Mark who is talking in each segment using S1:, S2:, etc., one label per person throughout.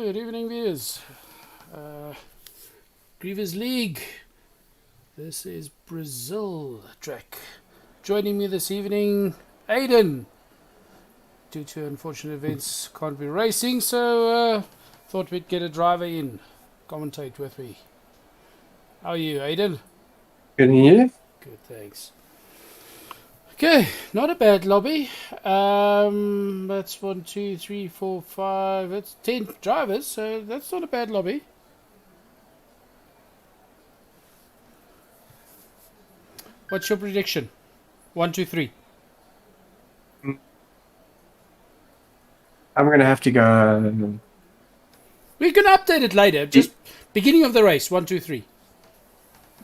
S1: Good evening, viewers. Greever's League. This is Brazil track. Joining me this evening, Aiden. Due to unfortunate events, can't be racing, so thought we'd get a driver in, commentate with me. How are you, Aiden?
S2: Good, and you?
S1: Good, thanks. Okay, not a bad lobby. That's 1, 2, 3, 4, 5. It's 10 drivers, so that's not a bad lobby. What's your prediction? 1, 2, 3.
S2: I'm gonna have to go.
S1: We can update it later. Just beginning of the race. 1, 2, 3.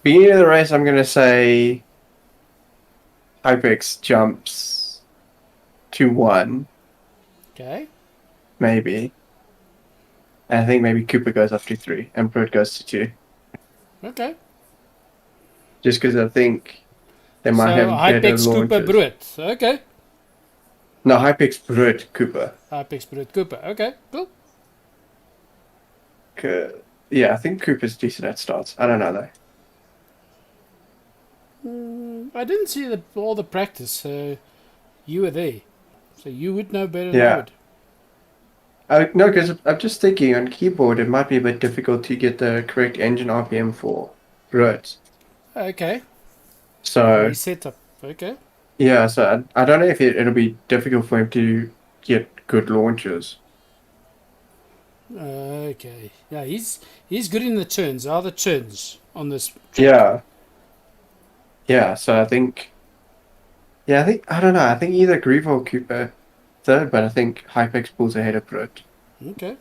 S2: Beginning of the race, I'm gonna say Hypex jumps to 1,
S1: Okay.
S2: maybe. And I think maybe Cooper goes up to 3, and Pruitt goes to 2.
S1: Okay.
S2: Just because I think they
S1: So
S2: might have better
S1: Hypex, Cooper,
S2: launches.
S1: Bruit. Okay.
S2: No, Hypex, Pruitt, Cooper.
S1: Hypex, Bruit, Cooper. Okay. Cool.
S2: Yeah, I think Cooper's decent at starts. I don't know though.
S1: I didn't see all the practice, so you were there. So you would know better than I
S2: Yeah.
S1: would.
S2: No, because I'm just thinking on keyboard it might be a bit difficult to get the correct engine RPM for Pruitt.
S1: Okay.
S2: So
S1: Reset up. Okay.
S2: yeah, so I don't know if it'll be difficult for him to get good launches.
S1: Okay. Yeah, he's good in the turns. Are the turns on this track?
S2: Yeah. Yeah, so I think I don't know, I think either Greever or Cooper third, but I think Hypex pulls ahead of Pruitt.
S1: Okay.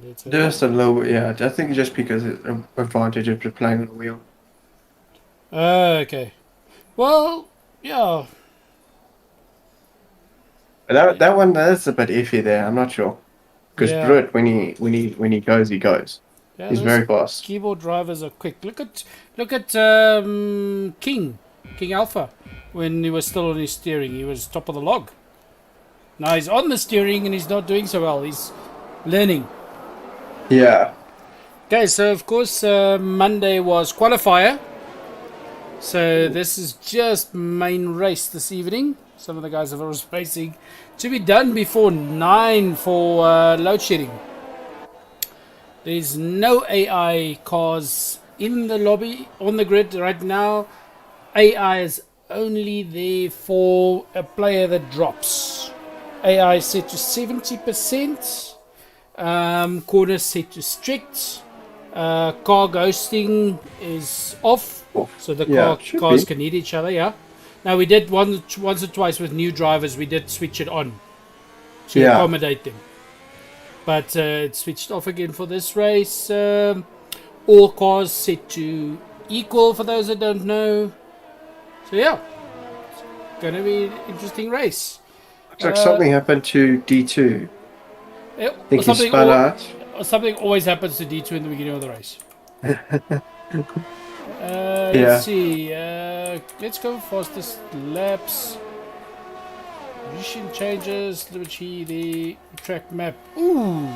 S1: Let's have
S2: Just a little bit, yeah. I think just because it's an advantage of just playing on a wheel.
S1: Okay. Well, yeah.
S2: But that one that's a bit iffy there, I'm not sure. Because
S1: Yeah.
S2: Pruitt when he goes, he goes.
S1: Yeah,
S2: He's
S1: those
S2: very fast.
S1: keyboard drivers are quick. Look at King Alpha when he was still on his steering. He was top of the log. Now he's on the steering and he's not doing so well. He's learning.
S2: Yeah.
S1: Okay, so of course Monday was qualifier. So this is just main race this evening. Some of the guys are racing to be done before 9 for load shedding. There's no AI cars in the lobby on the grid right now. AI is only there for a player that drops. AI is set to 70%. Corner set to strict. Car ghosting is off, so the cars can hit each other. Yeah. Now we did once or twice with new drivers. We did switch it on to accommodate them. But it switched off again for this race. All cars set to equal for those that don't know. So yeah, it's going to be an interesting race.
S2: Looks like something happened to D2. I think he spun out.
S1: Something always happens to D2 in the beginning of the race.
S2: Yeah.
S1: Let's see. Let's go fastest laps. Position changes. The track map. Ooh,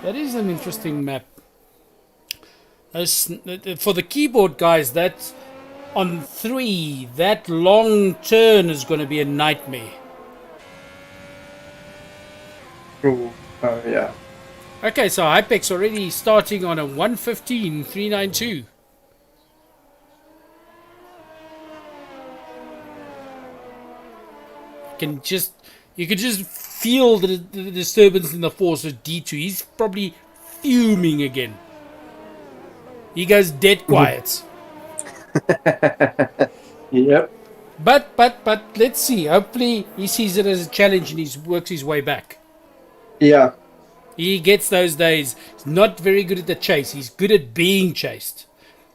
S1: that is an interesting map. For the keyboard guys, that on 3, that long turn is going to be a nightmare.
S2: Ooh. Oh yeah.
S1: Okay, so Hypex already starting on a 1:15.392. You can just feel the disturbance in the force of D2. He's probably fuming again. He goes dead quiet.
S2: Yep.
S1: But let's see. Hopefully he sees it as a challenge and he works his way back.
S2: Yeah.
S1: He gets those days. He's not very good at the chase. He's good at being chased.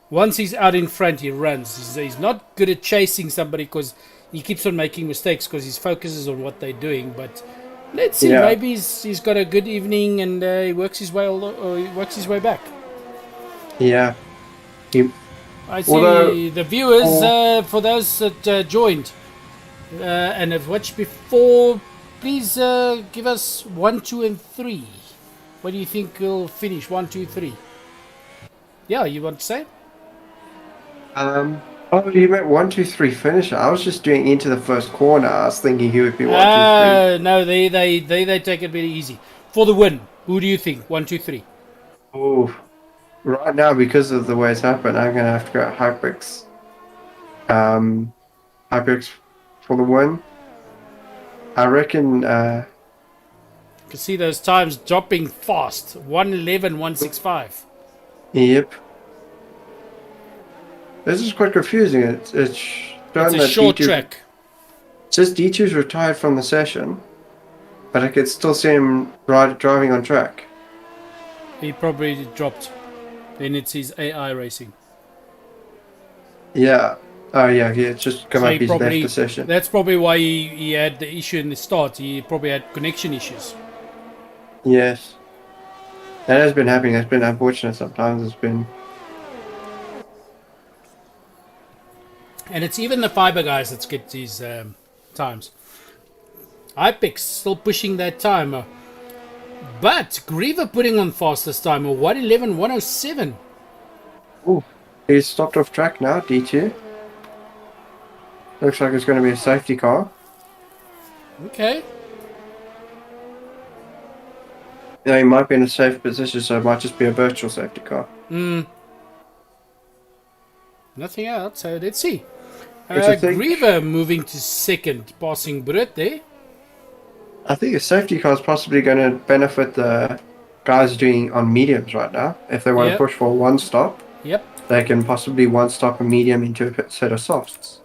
S1: Once he's out in front, he runs. He's not good at chasing somebody because he keeps on making mistakes because his focus is on what they're doing. But let's see.
S2: Yeah.
S1: Maybe he's got a good evening and he works his way back.
S2: Yeah.
S1: I see the viewers, for those that joined and have watched before, please give us 1, 2, and 3? What do you think will finish? 1, 2, 3. Yeah, you want to say?
S2: Oh, you meant 1, 2, 3 finisher. I was just doing into the first corner. I was thinking he would be 1, 2, 3.
S1: No, they take it very easy. For the win, who do you think? 1, 2, 3.
S2: Oh, right now because of the way it's happened, I'm gonna have to go Hypix. Um, Hypix for the win. I reckon.
S1: You can see those times dropping fast. 111, 165.
S2: Yep. This is quite confusing. It's
S1: It's
S2: showing
S1: a
S2: that
S1: short
S2: D2.
S1: track.
S2: It says D2's retired from the session, but I could still see him driving on track.
S1: He probably dropped. Then it's his AI racing.
S2: Yeah. Oh yeah. It's just come
S1: So
S2: up.
S1: he
S2: He's left
S1: probably,
S2: the session.
S1: that's probably why he had the issue in the start. He probably had connection issues.
S2: Yes. That has been happening. It's been unfortunate sometimes. It's been.
S1: And it's even the fiber guys that get these times. Hypix still pushing that time. But Greever putting on fast this time. A 111, 107.
S2: Ooh. He's stopped off track now. D2. Looks like it's going to be a safety car.
S1: Okay.
S2: Yeah, he might be in a safe position, so it might just be a virtual safety car.
S1: Nothing else. So let's see.
S2: Which I think.
S1: Greever moving to second, passing Brut there.
S2: I think a safety car is possibly going to benefit the guys doing on mediums right now. If they want
S1: Yep.
S2: to push for one stop,
S1: Yep.
S2: they can possibly one stop a medium into a set of softs.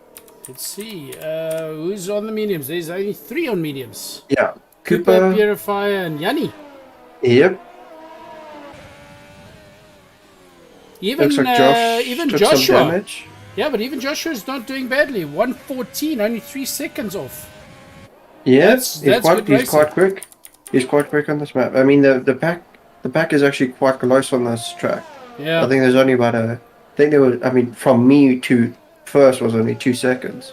S1: Let's see. Who's on the mediums? There's only 3 on mediums.
S2: Yeah.
S1: Cooper, Purifier, and Yanni.
S2: Yep.
S1: Even
S2: Looks like Josh
S1: even
S2: took
S1: Joshua.
S2: some damage.
S1: Yeah, but even Joshua's not doing badly. 114, only 3 seconds off.
S2: Yeah,
S1: That's good
S2: he's quite
S1: racing.
S2: quick. He's quite quick on this map. I mean, the pack is actually quite close on this track.
S1: Yeah.
S2: I think there's only about I think there was. I mean, from me to first was only 2 seconds.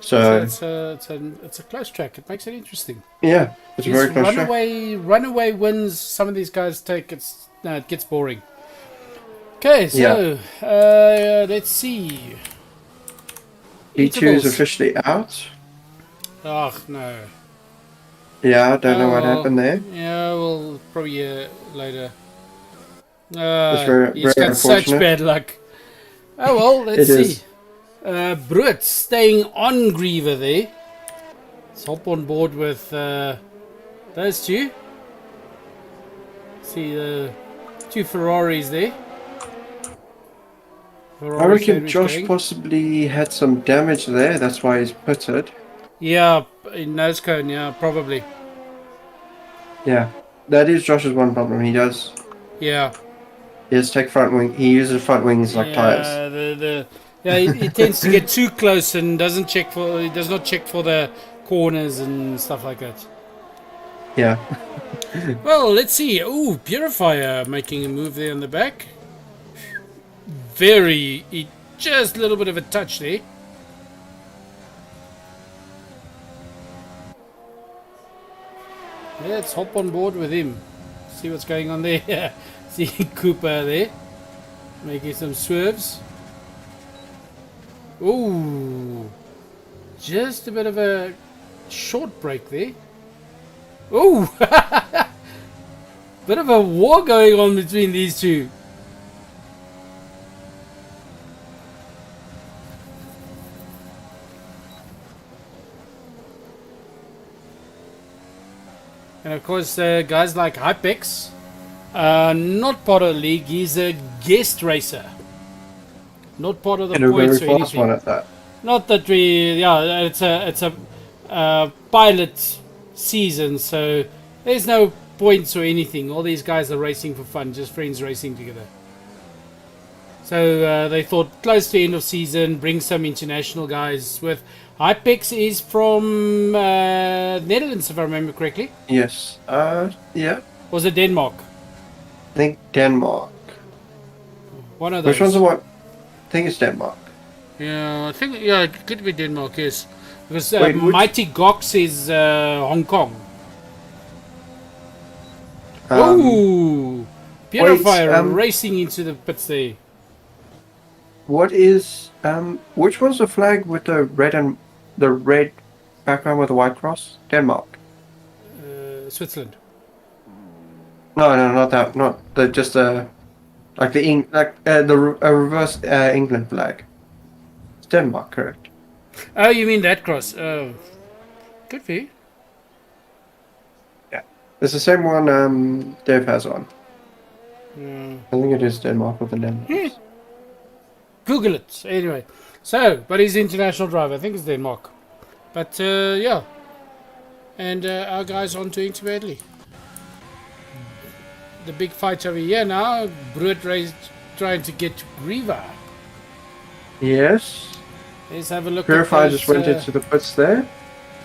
S2: So
S1: it's a close track. It makes it interesting.
S2: yeah, it's a
S1: These
S2: very close track.
S1: runaway wins. Some of these guys take. It gets boring. Okay, so let's see.
S2: D2 is
S1: Intervals.
S2: officially out.
S1: Oh no.
S2: Yeah, I don't know what
S1: well,
S2: happened there.
S1: Yeah, well, probably later.
S2: It's very,
S1: He's
S2: very
S1: got such
S2: unfortunate.
S1: bad luck. Oh well, let's
S2: It
S1: see.
S2: is.
S1: Brut staying on Greever there. Let's hop on board with those two. See the 2 Ferraris there.
S2: I reckon Josh possibly had some damage there. That's why he's pitted.
S1: Yeah, in nose cone, yeah, probably.
S2: Yeah, that is Josh's one problem. He does.
S1: Yeah.
S2: He does take front wing. He uses front wings like tires.
S1: He tends to get too close and does not check for the corners and stuff like that.
S2: Yeah.
S1: Well, let's see. Ooh, Purifier making a move there on the back. Just a little bit of a touch there. Let's hop on board with him. See what's going on there. See Cooper there. Making some swerves. Ooh. Just a bit of a short break there. Ooh. Bit of a war going on between these two. And of course, guys like Hypix, not part of the league. He's a guest racer, not part of the
S2: And a very
S1: points or
S2: fast
S1: anything.
S2: one at that.
S1: Not that it's a pilot season, so there's no points or anything. All these guys are racing for fun, just friends racing together. So they thought close to end of season, bring some international guys with. Hypix is from Netherlands, if I remember correctly.
S2: Yes. Yeah.
S1: Or was it Denmark?
S2: I think Denmark.
S1: One of those.
S2: Which one's the one? I think it's Denmark.
S1: Yeah, I think it could be Denmark. Yes. Because
S2: Wait, which?
S1: Mighty Gox is Hong Kong.
S2: Um,
S1: Oh!
S2: wait.
S1: Purifier racing into the pits there.
S2: What is which was the flag with the red background with the white cross? Denmark.
S1: Switzerland.
S2: No, no, not that. Not the just like a reverse England flag. It's Denmark, correct?
S1: Oh, you mean that cross? Oh, good for you.
S2: Yeah. It's the same one Dev has on.
S1: Mm.
S2: I think it is Denmark with the
S1: Yeah.
S2: Netherlands.
S1: Google it. Anyway. So, but he's international driver. I think it's Denmark. But, yeah. And our guy's on doing too badly. The big fight over here now. Brute race trying to get to Greever.
S2: Yes.
S1: Let's have a look
S2: Purifier
S1: at those,
S2: just went into the pits there.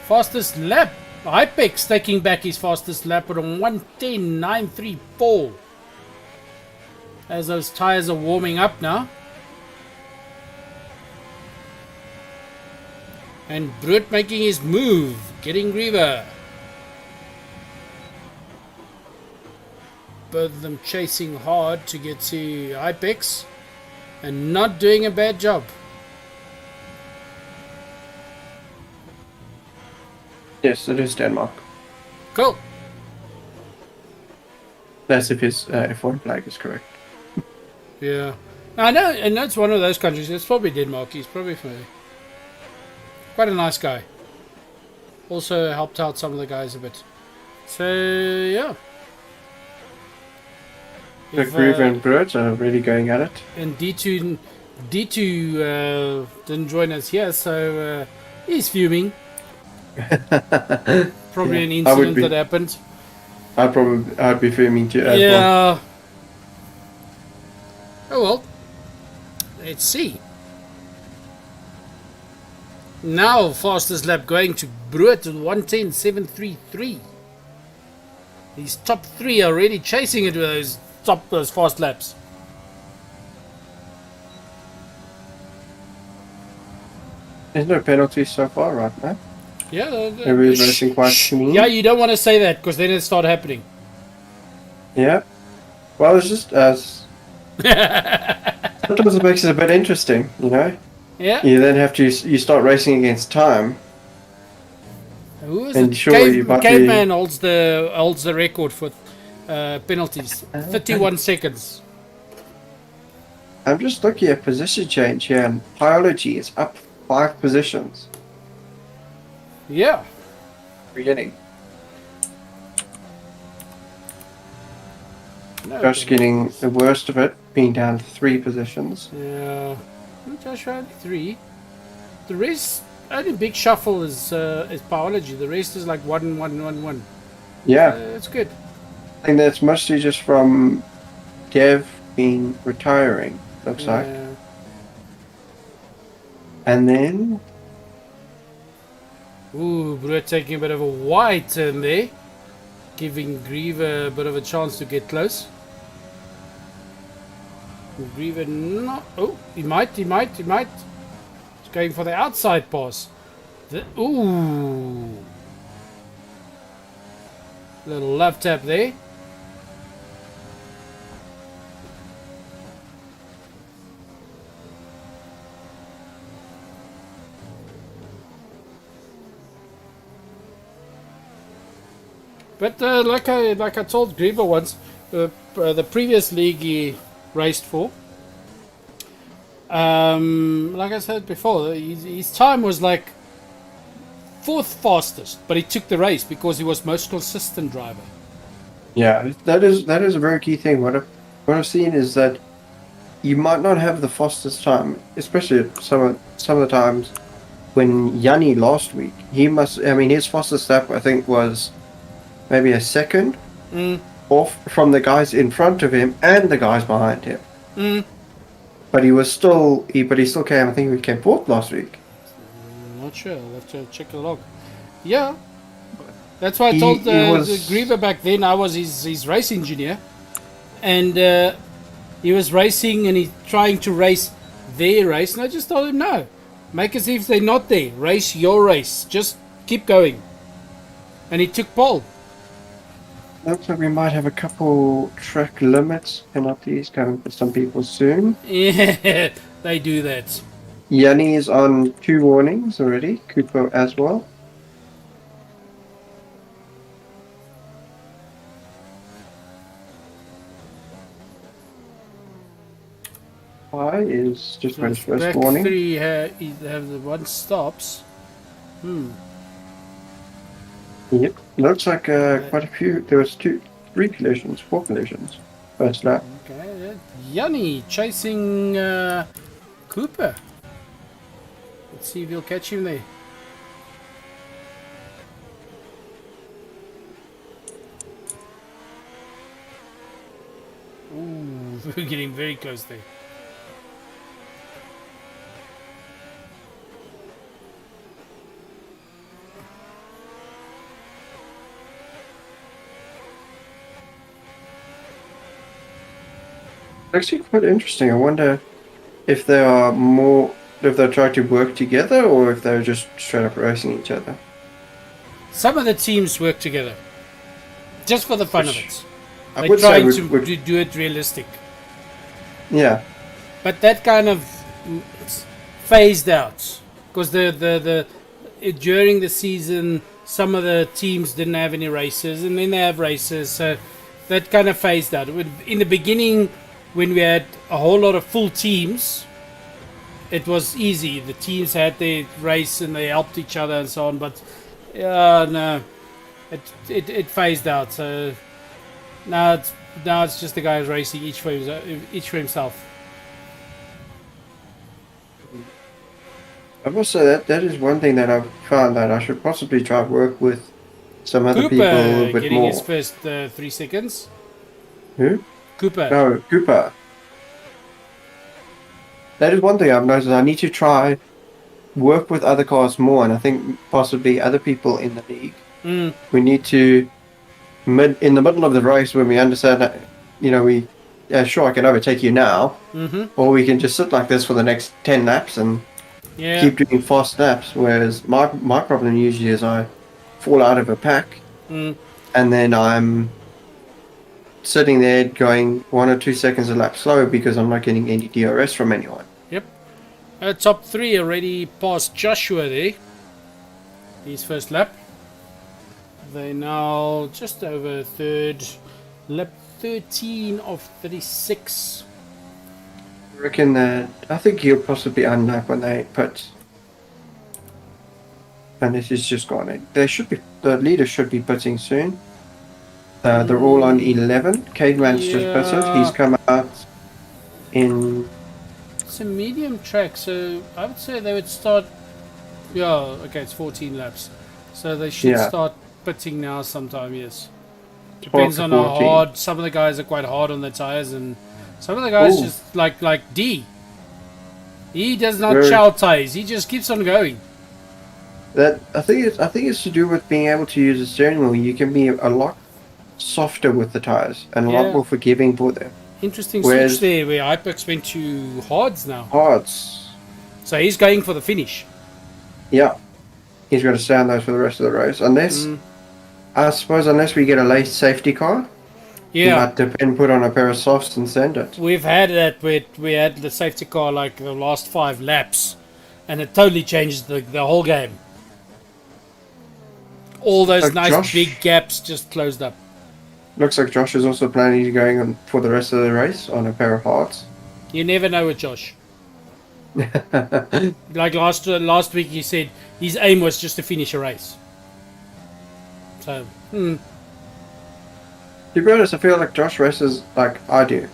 S1: fastest lap. Hypex taking back his fastest lap with a 1:10.934. As those tires are warming up now. And Brute making his move, getting Greever. Both of them chasing hard to get to Hypex and not doing a bad job.
S2: Yes, it is Denmark.
S1: Cool.
S2: That's if his F1 flag is correct.
S1: Yeah. I know, and that's one of those countries. It's probably Denmark. He's probably familiar. Quite a nice guy. Also helped out some of the guys a bit. So, yeah.
S2: The Greever and Brut are really going at it.
S1: And D2 didn't join us here, so he's fuming. Probably
S2: Yeah,
S1: an incident that happened.
S2: I'd be filming too as well.
S1: Yeah. Oh well. Let's see. Now fastest lap going to Brute at 1:10.733. These top three are already chasing it with those fast laps.
S2: There's no penalties so far, right now.
S1: Yeah,
S2: Everybody's racing quite clean.
S1: yeah, you don't want to say that because then it start happening.
S2: Yeah. Well, it's just as sometimes it makes it a bit interesting, you know.
S1: Yeah.
S2: You then have to you start racing against time.
S1: Who is
S2: And
S1: it?
S2: sure, you might be-
S1: Caveman holds the record for penalties. 31 seconds.
S2: I'm just looking at position change here, and biology is up 5 positions.
S1: Yeah.
S2: Beginning.
S1: No,
S2: Josh getting the worst of it, being down 3 positions.
S1: Yeah. Josh only 3. The rest, only Big Shuffle is biology. The rest is like 1, 1, 1, 1.
S2: Yeah,
S1: It's good.
S2: I think that's mostly just from Dev being retiring, looks like.
S1: Yeah.
S2: And then
S1: Ooh, Brute taking a bit of a wide turn there. Giving Greever a bit of a chance to get close. Greever not... Oh, he might. He's going for the outside pass. Ooh. Little love tap there. But like I told Greever once, the previous league he raced for, like I said before, his time was like 4th fastest, but he took the race because he was most consistent driver.
S2: yeah, that is a very key thing. What I've seen is that you might not have the fastest time, especially some of the times when Yanni last week. His fastest lap I think was maybe a second off from the guys in front of him and the guys behind him. But he still came. I think he came 4th last week.
S1: Not sure. I'll have to check the log. Yeah. That's why I told the Greever back then I was his race engineer. And he was racing and he's trying to race their race. And I just told him, no. Make as if they're not there. Race your race. Just keep going. And he took pole.
S2: Looks like we might have a couple track limits penalties coming for some people soon.
S1: Yeah, they do that.
S2: Yanni is on 2 warnings already. Cooper as well. Pi is just got his first
S1: Back
S2: warning.
S1: 3 have the one stops.
S2: Yep. Looks like quite a few. There was 4 collisions. First lap.
S1: Okay, Yanni chasing Cooper. Let's see if he'll catch him there. Ooh, we're getting very close there.
S2: Actually, quite interesting. I wonder if they are more, if they're trying to work together or if they're just straight up racing each other.
S1: Some of the teams work together, just for the fun of it.
S2: I
S1: They're
S2: would say
S1: trying
S2: would-
S1: to do it realistic.
S2: yeah.
S1: But that kind of it's phased out because during the season some of the teams didn't have any races and then they have races, so that kind of phased out. In the beginning, when we had a whole lot of full teams, it was easy. The teams had their race and they helped each other and so on. But no, it phased out. So now it's just the guys racing each for himself.
S2: I must say that is one thing that I've found that I should possibly try to work with some other people a
S1: Cooper
S2: little bit
S1: getting
S2: more.
S1: his first 3 seconds.
S2: Who?
S1: Cooper.
S2: No, Cooper. That is one thing I've noticed. I need to try work with other cars more, and I think possibly other people in the league.
S1: Mm.
S2: We need to, in the middle of the race, when we understand that, sure, I can overtake you now, or we can just sit like this for the next 10 laps and
S1: Yeah.
S2: keep doing fast laps. Whereas my problem usually is I fall out of a pack, and then I'm sitting there going 1 or 2 seconds a lap slow because I'm not getting any DRS from anyone.
S1: Yep. Top 3 already past Joshua there. His first lap. They're now just over third. Lap 13 of 36.
S2: I reckon that I think he'll possibly unlap when they pit. And this is just gone in. The leader should be pitting soon. They're all on 11. Caveman's just pitted. He's come out in.
S1: It's a medium track, so I would say they would start. Yeah, okay, it's 14 laps. So they should start pitting now sometime, yes. Depends on how
S2: 14.
S1: hard. Some of the guys are quite hard on the tires, and some of the guys just like D. He does not chow tires. He just keeps on going.
S2: I think it's to do with being able to use a steering wheel. You can be a lot softer with the tires and a lot more forgiving for them.
S1: Interesting switch there where Hypex went to hards now.
S2: Hards.
S1: So he's going for the finish.
S2: Yeah. He's got to stay on those for the rest of the race. I suppose unless we get a late safety car, he might depend, put on a pair of softs and send it.
S1: We've had that where we had the safety car like the last 5 laps and it totally changed the whole game. All those nice big gaps just closed up.
S2: Looks like Josh is also planning to going on for the rest of the race on a pair of hards.
S1: You never know with Josh. Like last week he said his aim was just to finish a race. So,
S2: To be honest, I feel like Josh races like I do,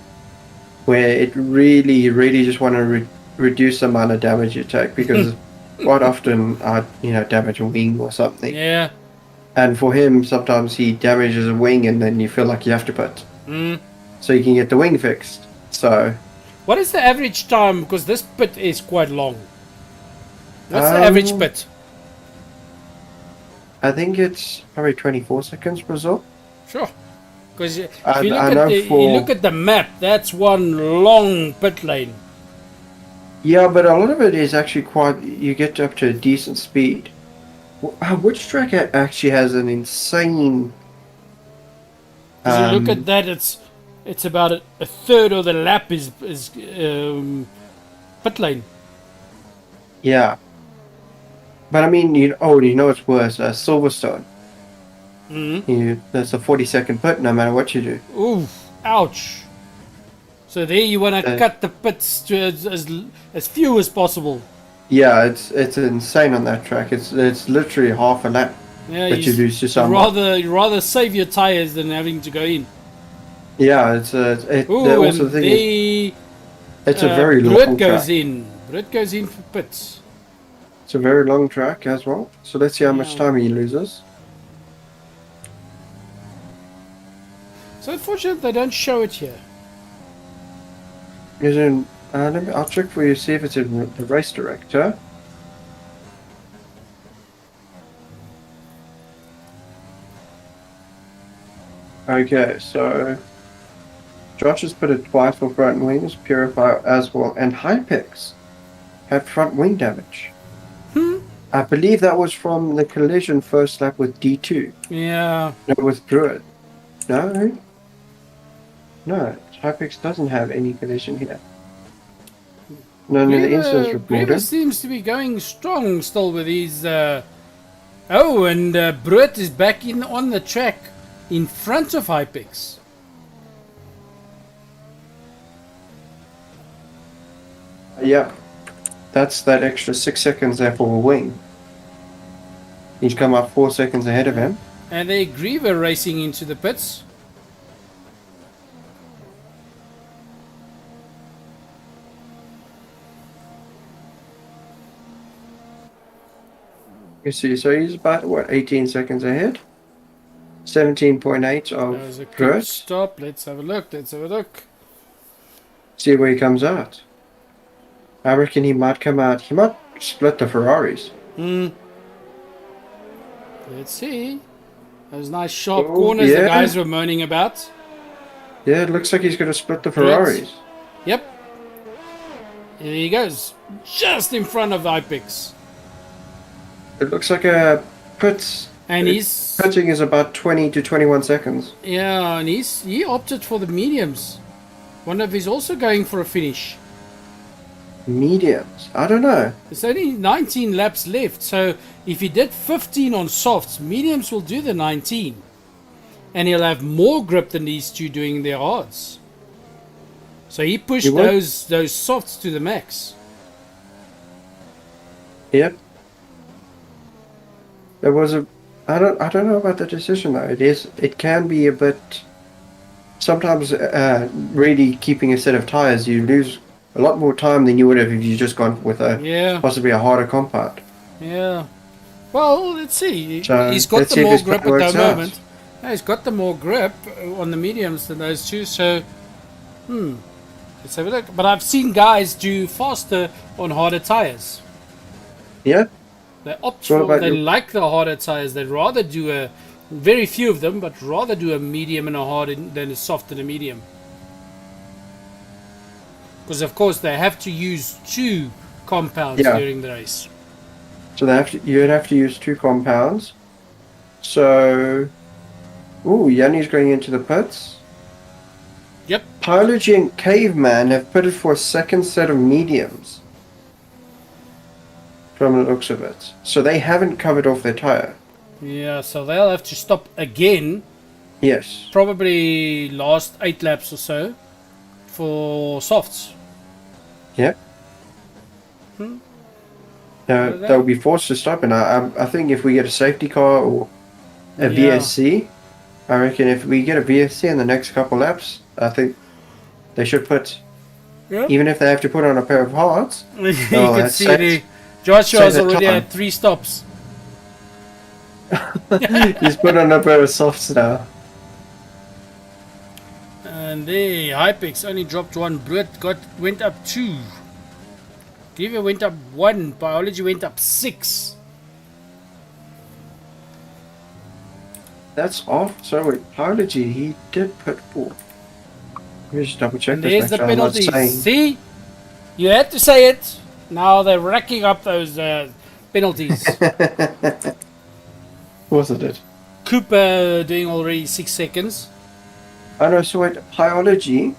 S2: where it really, really just want to reduce the amount of damage you take because quite often I, damage a wing or something.
S1: yeah.
S2: And for him, sometimes he damages a wing and then you feel like you have to pit. So you can get the wing fixed. So.
S1: What is the average time? Because this pit is quite long. What's the average pit?
S2: I think it's probably 24 seconds, Brazil.
S1: Sure. Because if you look at the map, that's one long pit lane.
S2: Yeah, but a lot of it is actually quite. You get up to a decent speed. Which track actually has an insane?
S1: Because you look at
S2: Um,
S1: that, it's about a third of the lap is pit lane.
S2: yeah, but I mean, you know what's worse? Silverstone.
S1: Mm.
S2: That's a 40-second pit, no matter what you do.
S1: Ooh, ouch. So there you want to
S2: Uh,
S1: cut the pits to as few as possible.
S2: yeah, it's insane on that track. It's literally half a lap
S1: Yeah,
S2: that you lose to
S1: you
S2: someone.
S1: you rather save your tires than having to go in.
S2: Yeah,
S1: Ooh,
S2: also the
S1: and
S2: thing is,
S1: the
S2: it's a very
S1: Brit
S2: long
S1: goes
S2: track.
S1: in. Brit goes in for pits.
S2: It's a very long track as well. So let's see how much
S1: Yeah.
S2: time he loses.
S1: So unfortunately, they don't show it here.
S2: Is in, I'll check for you, see if it's in the race director. Okay, so Josh has put it twice for front wings, Purify as well, and Hypix had front wing damage. I believe that was from the collision first lap with D2.
S1: Yeah.
S2: No, with Druid. No? No, Hypix doesn't have any collision here. None of the incidents
S1: Greever
S2: reported.
S1: seems to be going strong still with his. Oh, and Brut is back in on the track in front of Hypix.
S2: Yeah, that's that extra 6 seconds there for a wing. He's come up 4 seconds ahead of him.
S1: And they Greever racing into the pits.
S2: You see, so he's about, what, 18 seconds ahead? 17.8
S1: That
S2: of
S1: was a quick
S2: Druid.
S1: stop. Let's have a look. Let's have a look.
S2: See where he comes out. I reckon he might come out. He might split the Ferraris.
S1: Let's see. Those nice sharp
S2: Oh,
S1: corners the
S2: yeah.
S1: guys were moaning about.
S2: Yeah, it looks like he's going to split the
S1: Brut.
S2: Ferraris.
S1: Yep. Here he goes. Just in front of Hypix.
S2: It looks like a pit.
S1: And he's
S2: Pitching is about 20 to 21 seconds.
S1: yeah, and he opted for the mediums. Wonder if he's also going for a finish.
S2: Mediums. I don't know.
S1: There's only 19 laps left, so if he did 15 on softs, mediums will do the 19. And he'll have more grip than these two doing their hards. So he pushed
S2: He would.
S1: those softs to the max.
S2: Yep. There was a. I don't know about the decision though. It can be a bit. Sometimes, really keeping a set of tires, you lose a lot more time than you would have if you just gone with a
S1: Yeah,
S2: possibly a harder compound.
S1: yeah. Well, let's see.
S2: So,
S1: He's got
S2: let's
S1: the
S2: see if
S1: more
S2: his
S1: grip
S2: plan
S1: at
S2: works
S1: the
S2: out.
S1: moment. Yeah, he's got the more grip on the mediums than those two, so let's have a look. But I've seen guys do faster on harder tires.
S2: Yeah.
S1: They opt
S2: So what
S1: for
S2: about
S1: they
S2: you?
S1: like the harder tires. They'd rather do a very few of them, but rather do a medium and a hard than a soft and a medium. Because of course they have to use two compounds
S2: Yeah.
S1: during the race.
S2: So you'd have to use two compounds. So, Yanni's going into the pits.
S1: Yep.
S2: Pilogy and Caveman have pitted for a second set of mediums. From the looks of it. So they haven't covered off their tire.
S1: Yeah, so they'll have to stop again,
S2: Yes.
S1: probably last 8 laps or so, for softs.
S2: Yep. They'll be forced to stop, and I think if we get a safety car or a
S1: Yeah.
S2: VSC, I reckon if we get a VSC in the next couple laps, I think they should put,
S1: Yep.
S2: even if they have to put on a pair of hards,
S1: You
S2: Oh,
S1: can
S2: that's
S1: see
S2: safe.
S1: the Joshua's
S2: Save the
S1: already
S2: time.
S1: had 3 stops.
S2: he's put on a pair of softs now.
S1: And there, Hypix only dropped 1. Brut went up 2. Greever went up 1. Biology went up 6.
S2: That's off. So wait, Pilogy, he did put 4. Let me just double check
S1: And
S2: this.
S1: there's
S2: make
S1: the
S2: sure I'm not
S1: penalty.
S2: saying-
S1: See? You had to say it. Now they're racking up those penalties.
S2: Was it?
S1: Cooper doing already 6 seconds.
S2: Oh no, so wait, Biology,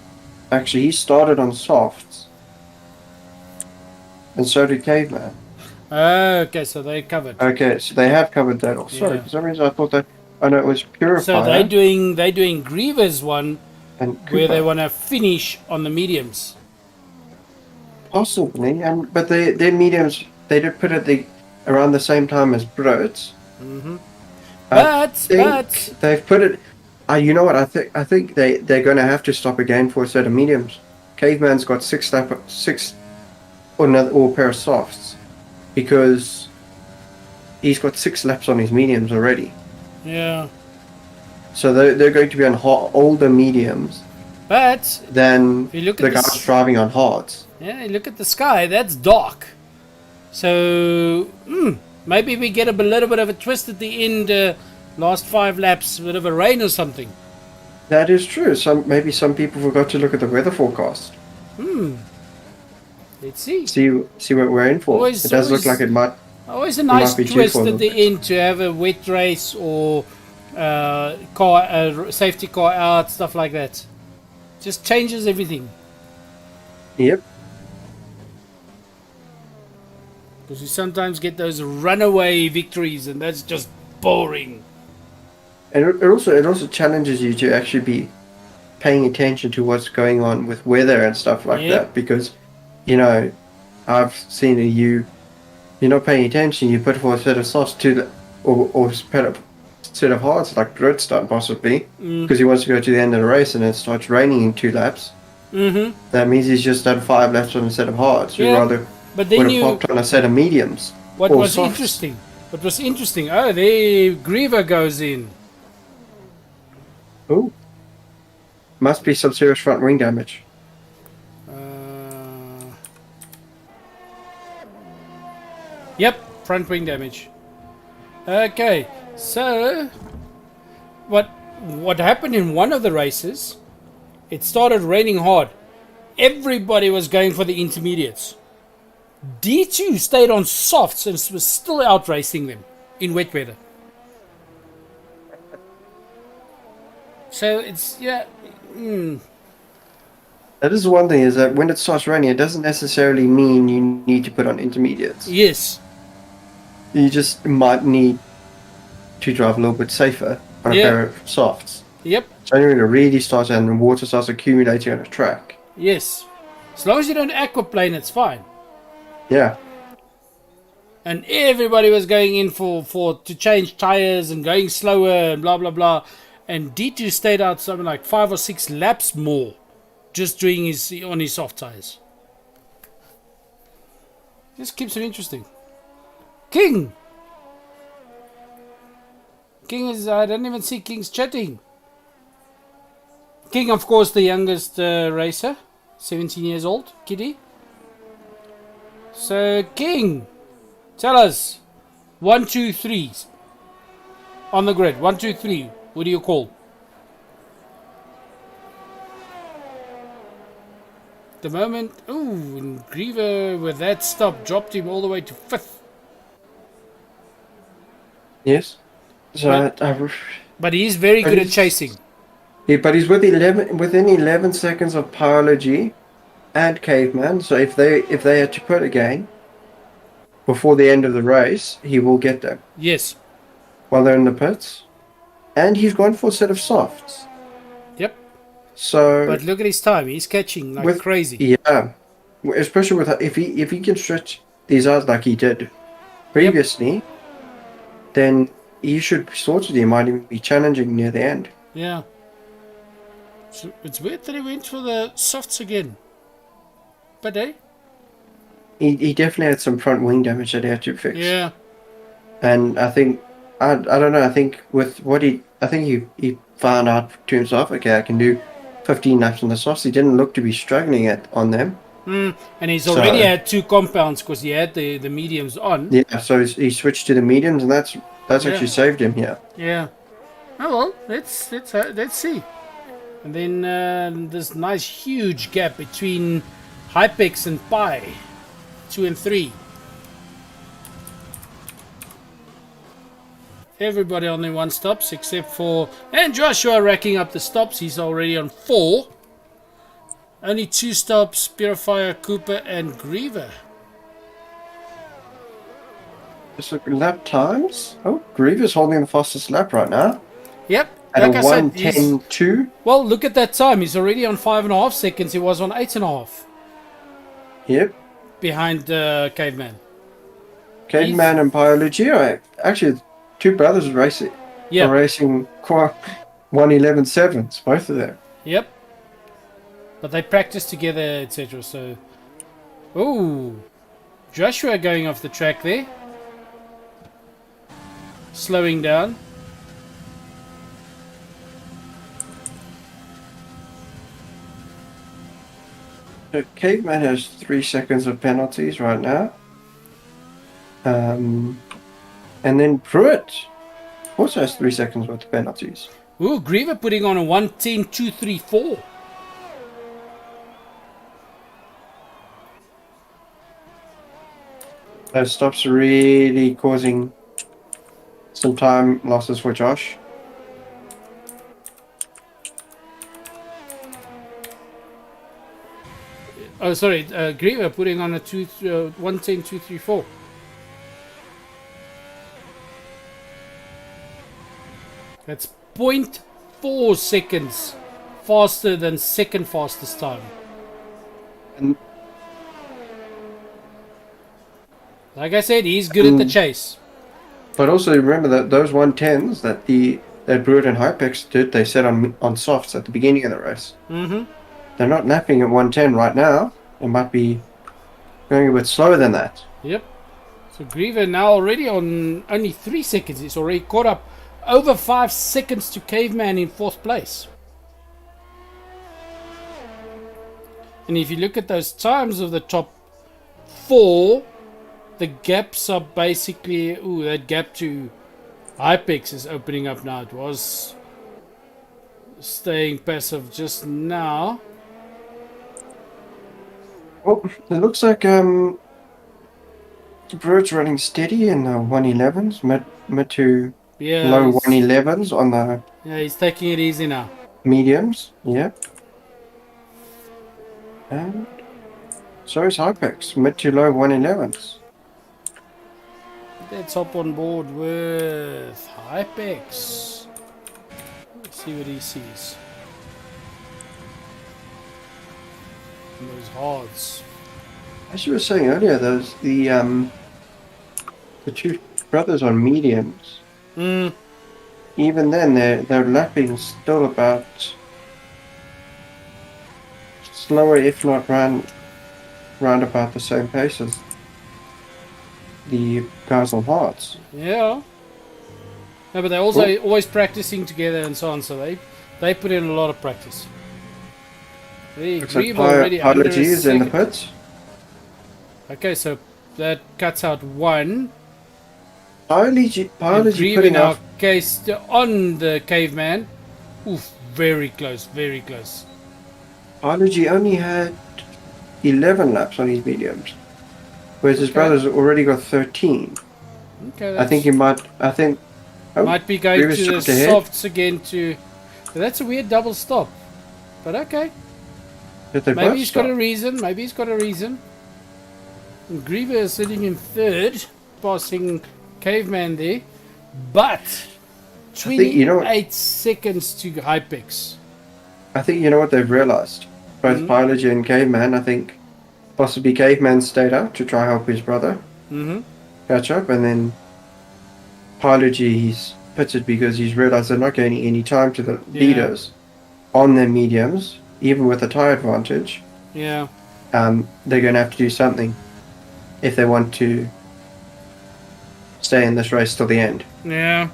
S2: actually he started on softs. And so did Caveman.
S1: Okay, so they covered.
S2: Okay, so they have covered that. Oh, sorry,
S1: Yeah.
S2: for some reason I thought that. Oh no, it was Purifier.
S1: So they're doing Greever's one
S2: and
S1: where they
S2: Cooper.
S1: want to finish on the mediums.
S2: Possibly, but their mediums they did put it around the same time as Broad's.
S1: Mm-hmm.
S2: I
S1: But
S2: think they've put it. You know what? I think they're going to have to stop again for a set of mediums. Caveman's got six or a pair of softs because he's got 6 laps on his mediums already.
S1: yeah.
S2: So they're going to be on older mediums
S1: But
S2: than
S1: if you look
S2: the
S1: at
S2: guys driving on hards.
S1: yeah, you look at the sky. That's dark. So maybe we get a little bit of a twist at the end. Last 5 laps, a bit of a rain or something.
S2: That is true. Maybe some people forgot to look at the weather forecast.
S1: Let's see.
S2: See what we're in for.
S1: Always-
S2: It does look
S1: always-
S2: like it might.
S1: Always a nice
S2: might be due
S1: twist
S2: for a
S1: at the
S2: little
S1: end to have a wet race or safety car out, stuff like that. Just changes everything.
S2: Yep.
S1: Because you sometimes get those runaway victories, and that's just boring.
S2: And it also challenges you to actually be paying attention to what's going on with weather and stuff like
S1: Yep.
S2: that, because I've seen you're not paying attention. You put for a set of softs or set of hards like Redstone possibly because he wants to go to the end of the race and it starts raining in 2 laps.
S1: Mm-hmm.
S2: That means he's just done 5 laps on a set of hards. You
S1: Yeah,
S2: rather
S1: but then
S2: would have popped on a set of mediums.
S1: What
S2: or
S1: was
S2: softs.
S1: interesting? What was interesting? Oh, there Greever goes in.
S2: Oh, must be some serious front wing damage.
S1: Yep, front wing damage. Okay, so what happened in one of the races? It started raining hard. Everybody was going for the intermediates. D2 stayed on softs and was still out racing them in wet weather. So it's
S2: That is one thing, is that when it starts raining, it doesn't necessarily mean you need to put on intermediates.
S1: yes.
S2: You just might need to drive a little bit safer on a
S1: Yeah.
S2: pair of softs.
S1: Yep.
S2: So when it really starts and the water starts accumulating on a track.
S1: Yes. As long as you don't aquaplane, it's fine.
S2: Yeah.
S1: And everybody was going in for to change tires and going slower and blah blah blah. And D2 stayed out something like 5 or 6 laps more, just doing on his soft tires. This keeps it interesting. King is, I don't even see King's chatting. King, of course, the youngest racer, 17 years old, kiddie. So, King, tell us, 1, 2, 3 on the grid. 1, 2, 3. What do you call? The moment, and Greever with that stop dropped him all the way to 5th.
S2: Yes. So
S1: But he's very good at chasing.
S2: Yeah, but he's within 11 seconds of Biology and Caveman. So if they had to put again before the end of the race, he will get them
S1: Yes.
S2: while they're in the pits. And he's gone for a set of softs.
S1: Yep.
S2: So
S1: But look at his time. He's catching like crazy.
S2: Yeah, especially with if he can stretch these out like he did previously, then he should be sorted. He might even be challenging near the end.
S1: Yeah. So it's weird that he went for the softs again. But
S2: He definitely had some front wing damage that he had to fix.
S1: yeah.
S2: And I think I don't know. I think with what he found out to himself. Okay, I can do 15 laps on the softs. He didn't look to be struggling on them.
S1: And he's already had 2 compounds because he had the mediums on.
S2: Yeah, so he switched to the mediums, and that's actually saved him here.
S1: Yeah. Oh well, let's see. And then this nice huge gap between Hypex and Pi, 2 and 3. Everybody on the 1 stops except for... And Joshua racking up the stops. He's already on 4. Only 2 stops, Purifier, Cooper and Greever.
S2: Just look at lap times. Oh, Greever's holding the fastest lap right now.
S1: Yep.
S2: At
S1: Like
S2: a
S1: I said, he's...
S2: 1:10.2.
S1: Well, look at that time. He's already on 5.5 seconds. He was on 8.5.
S2: Yep.
S1: Behind Caveman.
S2: Caveman and Biology are actually 2 brothers racing.
S1: Yep.
S2: Are racing 1:11.7s, both of them.
S1: Yep. But they practice together, etc. So, ooh, Joshua going off the track there, slowing down.
S2: So Caveman has 3 seconds of penalties right now. And then Pruitt also has 3 seconds worth of penalties.
S1: Ooh, Greever putting on a 1:10.234.
S2: Those stops are really causing some time losses for Josh.
S1: Oh, sorry, Greever putting on a 1:10.234. That's 0.4 seconds faster than second fastest time.
S2: And
S1: like I said, he's good at the chase.
S2: but also remember that those 1:10s that Pruitt and Hypex did, they set on softs at the beginning of the race.
S1: Mm-hmm.
S2: They're not napping at 1:10 right now. They might be going a bit slower than that.
S1: Yep. So Greever now already on only 3 seconds. He's already caught up over 5 seconds to Caveman in 4th place. And if you look at those times of the top 4, the gaps are basically... Ooh, that gap to Hypex is opening up now. It was staying passive just now.
S2: Well, it looks like Pruitt's running steady in the 1:11s, mid to low 1:11s on the...
S1: Yeah, he's taking it easy now.
S2: Mediums, yeah. And so is Hypex, mid to low 1:11s.
S1: Let's hop on board with Hypex. Let's see what he sees. And those hards.
S2: As you were saying earlier, those the 2 brothers on mediums. Even then, they're lapping still about slower, if not round about the same pace as the guys on hards.
S1: Yeah. No, but they're also always practicing together and so on. So they put in a lot of practice.
S2: Looks like Biology is in the pits.
S1: Okay, so that cuts out 1.
S2: Biology
S1: putting our case on the Caveman. Oof, very close, very close.
S2: Biology only had 11 laps on his mediums, whereas his brother's already got 13.
S1: Okay,
S2: I think he might.
S1: Might be going to the softs again to... That's a weird double stop. But okay. Maybe he's got a reason. Maybe he's got a reason. And Greever is sitting in 3rd, passing Caveman there. But 28 seconds to Hypex.
S2: I think you know what they've realized. Both Biology and Caveman, I think possibly Caveman stayed out to try help his brother catch up, and then Biology he's pitted because he's realized they're not gaining any time to the leaders on their mediums, even with a tyre advantage.
S1: Yeah.
S2: They're going to have to do something if they want to stay in this race till the end.
S1: Yeah.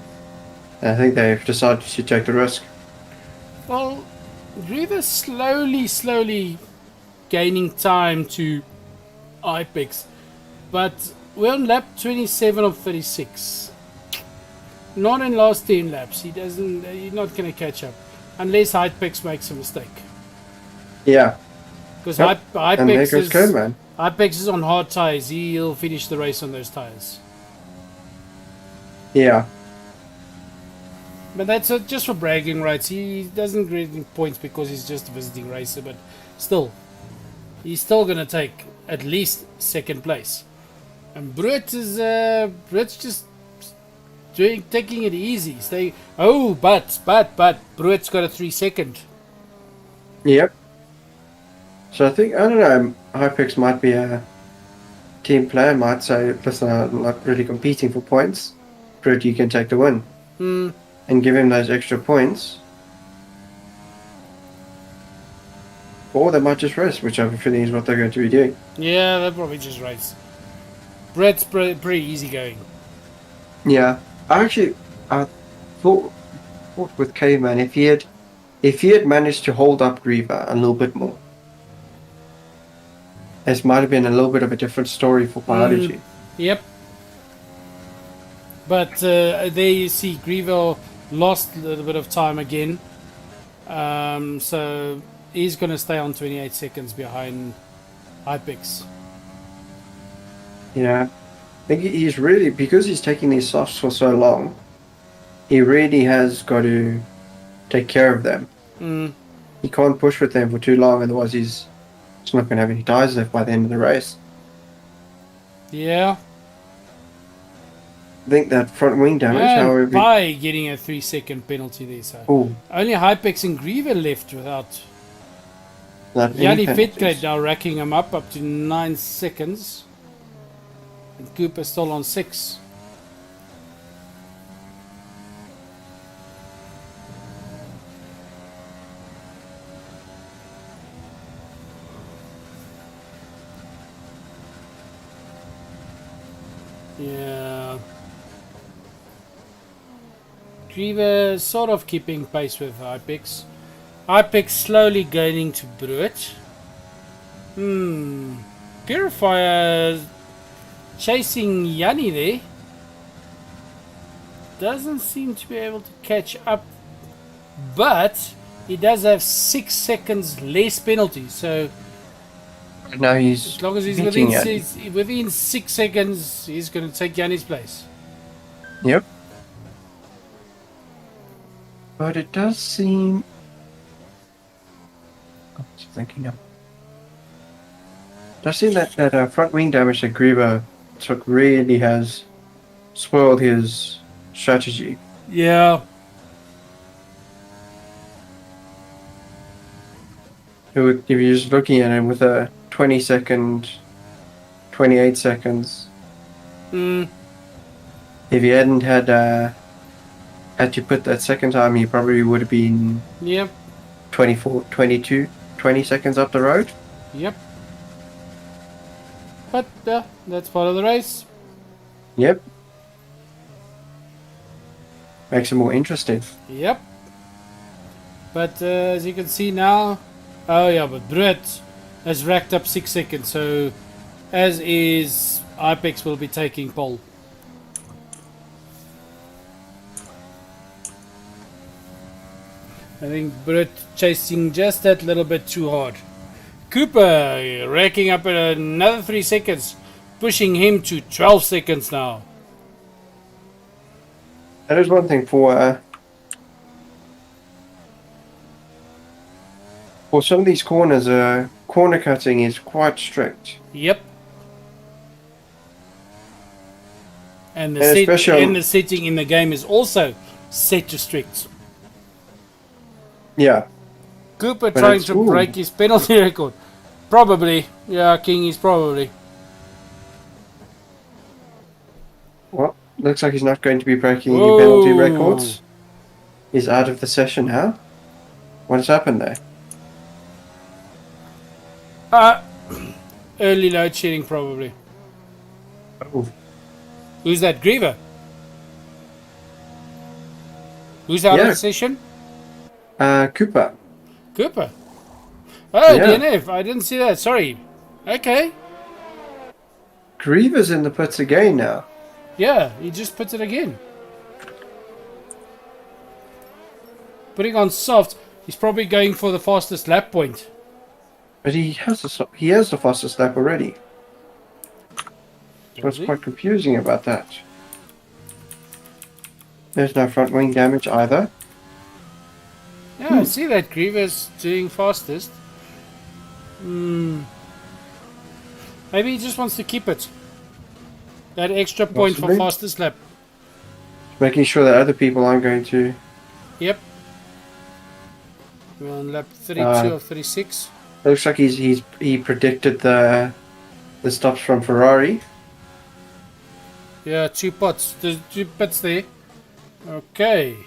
S2: And I think they've decided to take the risk.
S1: Well, Greever slowly gaining time to Hypex, but we're on lap 27 of 36. Not in last 10 laps. He's not going to catch up unless Hypex makes a mistake.
S2: Yeah.
S1: Because
S2: Yep. And there goes Coleman.
S1: Hypex is on hard tires. He'll finish the race on those tires.
S2: Yeah.
S1: But that's just for bragging rights. He doesn't get any points because he's just a visiting racer. But still, he's still going to take at least second place. And Brut's just taking it easy. But Brut's got a 3 second.
S2: Yep. So I think, I don't know, Hypex might be a team player, might say, listen, I'm not really competing for points. Brut, you can take the win. And give him those extra points. Or they might just race, which I have a feeling is what they're going to be doing.
S1: Yeah, they'll probably just race. Brett's pretty easy going.
S2: Yeah. I thought with Caveman, if he had managed to hold up Greever a little bit more, this might have been a little bit of a different story for Biology.
S1: Yep. But there you see, Greever lost a little bit of time again. So he's going to stay on 28 seconds behind Hypix.
S2: Yeah. I think he's really, because he's taking these softs for so long, he really has got to take care of them. He can't push with them for too long, otherwise he's not going to have any tires left by the end of the race.
S1: Yeah.
S2: I think that front wing damage, however...
S1: By getting a 3 second penalty there, so...
S2: Ooh.
S1: Only Hypex and Greever left without...
S2: Not
S1: Yanni Fitgrade now racking him up to 9 seconds. And Cooper still on 6. Yeah. Greever sort of keeping pace with Hypex. Hypex slowly gaining to Brut. Purifier chasing Yanni there. Doesn't seem to be able to catch up. But he does have 6 seconds less penalty. So
S2: now he's
S1: as long as he's within 6 seconds, he's going to take Yanni's place.
S2: Yep. But it does seem... I was thinking of... It does seem that front wing damage that Greever took really has spoiled his strategy.
S1: Yeah.
S2: If you're just looking at him with a 20 second, 28 seconds. If he hadn't had to put that second time, he probably would have been 24, 22, 20 seconds up the road.
S1: Yep. But that's part of the race.
S2: Yep. Makes it more interesting.
S1: Yep. But as you can see now, but Brett has racked up 6 seconds, so as is Hypex will be taking pole. I think Brett chasing just that little bit too hard. Cooper racking up another 3 seconds, pushing him to 12 seconds now.
S2: That is one thing for some of these corners. Corner cutting is quite strict.
S1: Yep. And the setting in the game is also set to strict.
S2: Yeah.
S1: Cooper trying to break his penalty record. Probably. Yeah, King is probably.
S2: Well, looks like he's not going to be breaking any penalty records. He's out of the session now. What has happened there?
S1: Early load shedding probably.
S2: Oh.
S1: Who's that? Greever? Who's out of the session?
S2: Cooper.
S1: Cooper? Oh, DNF. I didn't see that. Sorry. Okay.
S2: Greever's in the pits again now.
S1: Yeah, he just puts it again. Putting on soft. He's probably going for the fastest lap point.
S2: But he has the fastest lap already. So
S1: Does
S2: what's
S1: he?
S2: quite confusing about that? There's no front wing damage either.
S1: Yeah, I see that Greever's doing fastest. Maybe he just wants to keep it. That extra point for
S2: Possibly.
S1: fastest lap.
S2: Making sure that other people aren't going to.
S1: Yep. We're on lap 32
S2: Uh,
S1: of 36.
S2: looks like he predicted the stops from Ferrari.
S1: Yeah, two pots. There's two pits there. Okay.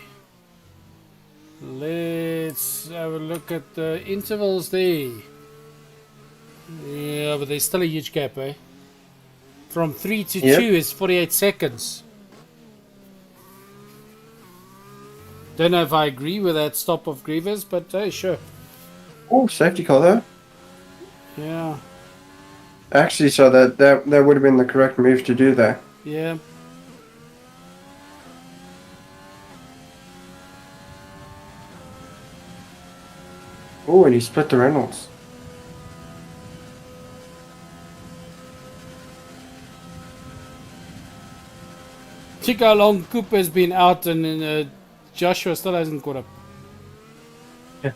S1: Let's have a look at the intervals there. Yeah, but there's still a huge gap, eh? From 3 to 2
S2: Yep.
S1: is 48 seconds. Don't know if I agree with that stop of Greevers, but hey, sure.
S2: Oh, safety car there.
S1: Yeah,
S2: Actually, so that would have been the correct move to do there.
S1: yeah.
S2: Oh, and he split the Reynolds.
S1: Check how long Cooper's been out and Joshua still hasn't caught up.
S2: Yeah.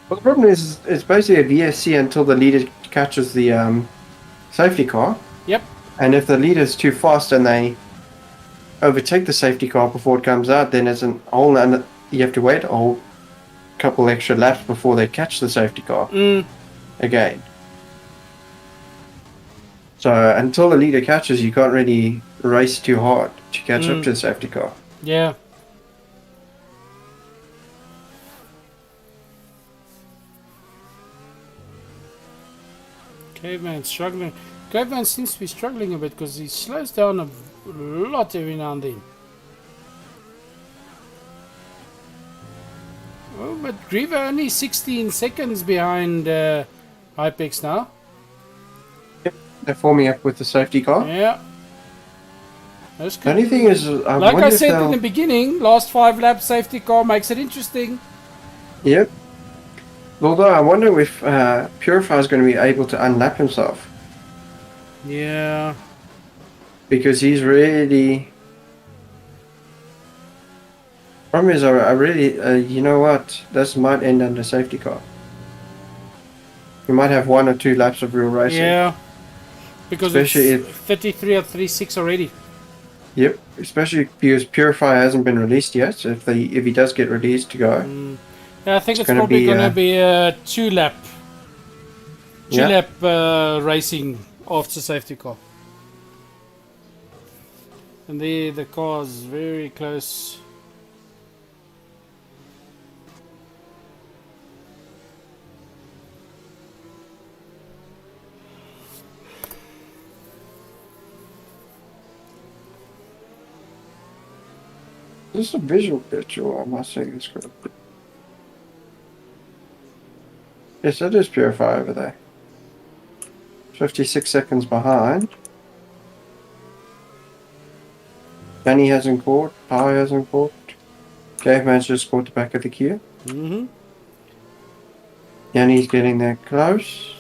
S2: Well, the problem is it's basically a VSC until the leader catches the safety car.
S1: Yep.
S2: And if the leader's too fast and they overtake the safety car before it comes out, then it's you have to wait a whole couple extra laps before they catch the safety car again. So until the leader catches, you can't really race too hard to catch up to the safety car.
S1: Yeah. Caveman's struggling. Caveman seems to be struggling a bit because he slows down a lot every now and then. Oh, but Greever only 16 seconds behind Hypex now.
S2: They're forming up with the safety car.
S1: Yeah. That's
S2: The
S1: good.
S2: only thing is,
S1: Like I said in the beginning, last 5 laps safety car makes it interesting.
S2: Yep. Although I wonder if Purify is going to be able to unlap himself.
S1: Yeah.
S2: Because he's really... Problem is, I really... you know what? This might end under safety car. You might have 1 or 2 laps of real racing.
S1: Yeah. Because
S2: Especially
S1: it's 33 or 36 already.
S2: Yep. Especially because Purify hasn't been released yet. So if he does get released to go...
S1: Yeah, I think it's
S2: gonna
S1: probably
S2: be,
S1: going to be a 2 lap.
S2: Yeah.
S1: 2 lap racing after safety car. And there the car is very close.
S2: This is a visual picture, or am I saying this correctly? Yes, that is Purify over there. 56 seconds behind. Danny hasn't caught. Power hasn't caught. Caveman's just caught the back of the queue. Yanni's getting there close.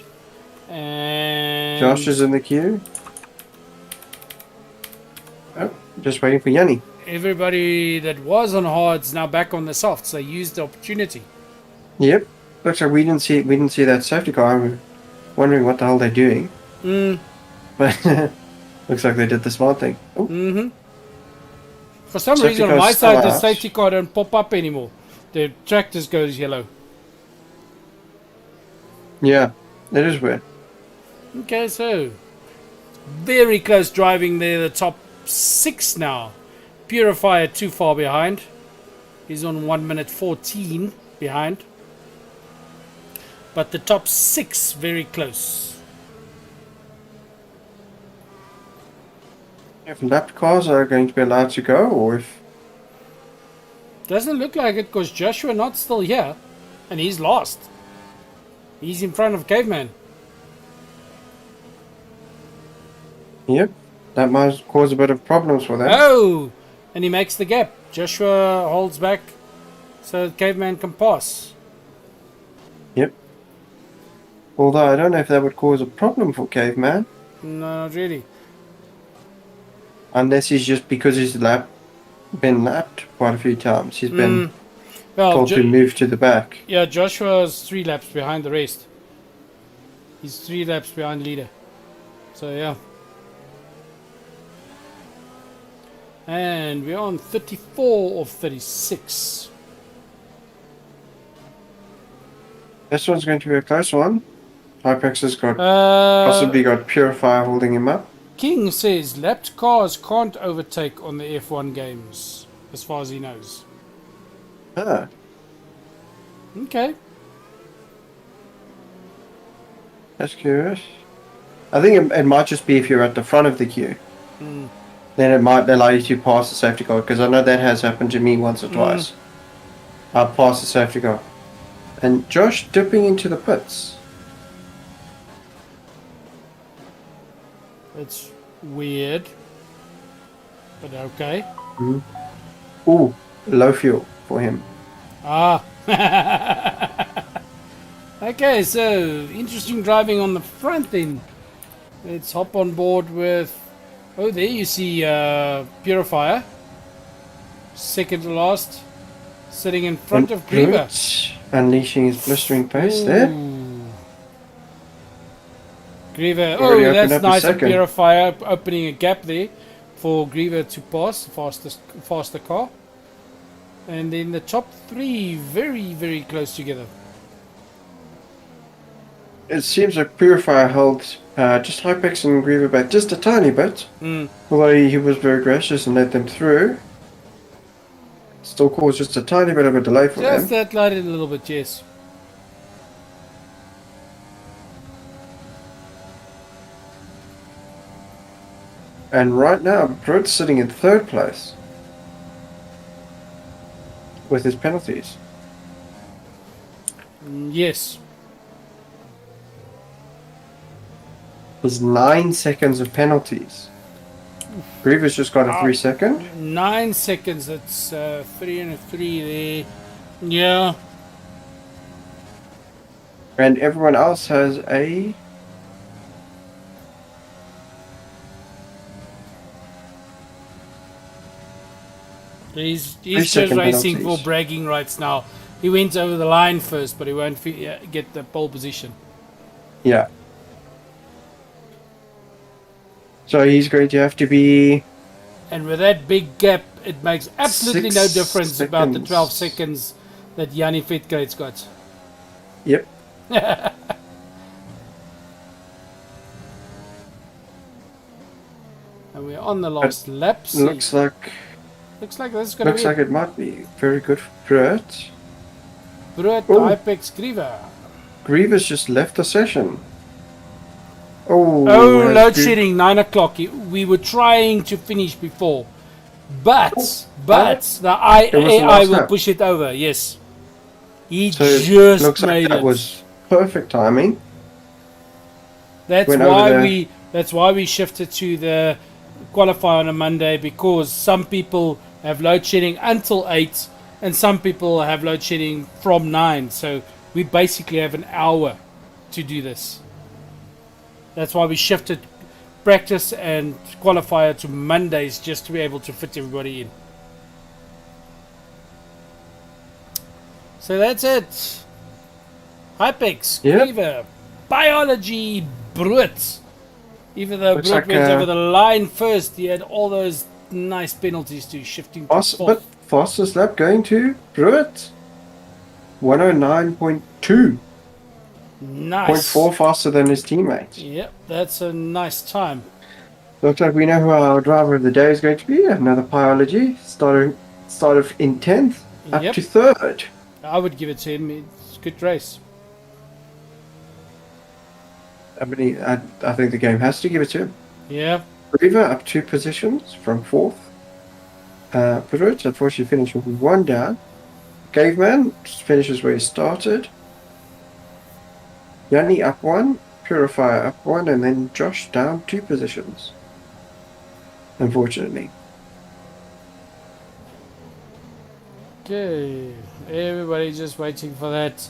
S1: And
S2: Josh is in the queue. Oh, just waiting for Yanni.
S1: everybody that was on hards now back on the softs. They used the opportunity.
S2: Yep. Looks like we didn't see that safety car. I'm wondering what the hell they're doing. But looks like they did the smart thing. Oh.
S1: For some
S2: Safety
S1: reason on
S2: car's
S1: my
S2: still
S1: side the
S2: out.
S1: safety car don't pop up anymore. The tractors goes yellow.
S2: Yeah, that is weird.
S1: Okay, so very close driving there, the top 6 now. Purifier too far behind. He's on 1 minute 14 behind. But the top 6 very close.
S2: If lapped cars are going to be allowed to go, or if...
S1: Doesn't look like it because Joshua not still here. And he's lost. He's in front of Caveman.
S2: Yep, that might cause a bit of problems for them.
S1: Oh! And he makes the gap. Joshua holds back so that Caveman can pass.
S2: Yep. Although I don't know if that would cause a problem for Caveman,
S1: No, not really.
S2: unless he's just because he's been lapped quite a few times. He's been
S1: Well,
S2: told to move to the back.
S1: yeah, Joshua's 3 laps behind the rest. He's 3 laps behind the leader. So, yeah. And we're on 34 of 36.
S2: This one's going to be a close one. Hypex has got
S1: Uh,
S2: possibly got Purifier holding him up.
S1: King says lapped cars can't overtake on the F1 games, as far as he knows.
S2: Ah,
S1: Okay.
S2: that's curious. I think it might just be if you're at the front of the queue. Then it might allow you to pass the safety car, because I know that has happened to me once or twice. I passed the safety car. And Josh dipping into the pits.
S1: It's weird. But okay.
S2: Ooh, low fuel for him.
S1: Ah. Okay, so interesting driving on the front then. Let's hop on board with... Oh, there you see Purifier. Second to last. Sitting in front of Greever.
S2: Unleashing his blistering pace there.
S1: Greever.
S2: Already
S1: Oh,
S2: opened
S1: that's
S2: up a
S1: nice. A
S2: second.
S1: Purifier opening a gap there for Greever to pass. Faster car. And then the top 3 very, very close together.
S2: It seems like Purifier held just Hypex and Greever back just a tiny bit. Although he was very gracious and let them through. Still caused just a tiny bit of a delay for
S1: Just
S2: them.
S1: that lighted a little bit, yes.
S2: And right now, Brut's sitting in 3rd place. With his penalties.
S1: Yes.
S2: There's 9 seconds of penalties. Greever's just got a 3-second.
S1: 9 seconds. That's 3 and a 3 there. Yeah.
S2: And everyone else has a...
S1: He's just racing for bragging rights now. He went over the line first, but he won't get the pole position.
S2: Yeah. So he's going to have to be...
S1: And with that big gap, it makes absolutely no
S2: 6
S1: difference about the
S2: seconds.
S1: 12 seconds that Yanni Vetgate's got.
S2: Yep.
S1: And we're on the last lap.
S2: Looks like
S1: this is going to be
S2: it might be very good for Brut.
S1: Brut,
S2: Oh.
S1: Hypex, Greever.
S2: Greever's just left the session. Oh,
S1: Load shedding, 9 o'clock. We were trying to finish before. But the AI will
S2: lap.
S1: push it over, yes. He
S2: So it
S1: just
S2: looks like
S1: made
S2: that
S1: it.
S2: was perfect timing.
S1: That's
S2: went over
S1: why
S2: there.
S1: that's why we shifted to the qualifier on a Monday, because some people have load shedding until 8 and some people have load shedding from 9. So we basically have an hour to do this. That's why we shifted practice and qualifier to Mondays, just to be able to fit everybody in. So that's it. Hypex,
S2: Yep.
S1: Greever, Biology, Brut. Even though
S2: Looks
S1: Brut
S2: like,
S1: went over the line first, he had all those nice penalties to shifting to
S2: But
S1: fourth.
S2: fastest lap going to Brut. 109.2.
S1: Nice.
S2: 0.4 faster than his teammates.
S1: Yep, that's a nice time.
S2: Looks like we know who our driver of the day is going to be. Another Biology. Started in 10th, up
S1: Yep.
S2: to 3rd.
S1: I would give it to him. It's a good race.
S2: I mean, I think the game has to give it to him.
S1: Yeah.
S2: Greever up 2 positions from 4th. Brut unfortunately finished with 1 down. Caveman finishes where he started. Yanni up 1, Purifier up 1, and then Josh down 2 positions. Unfortunately.
S1: Okay. Everybody just waiting for that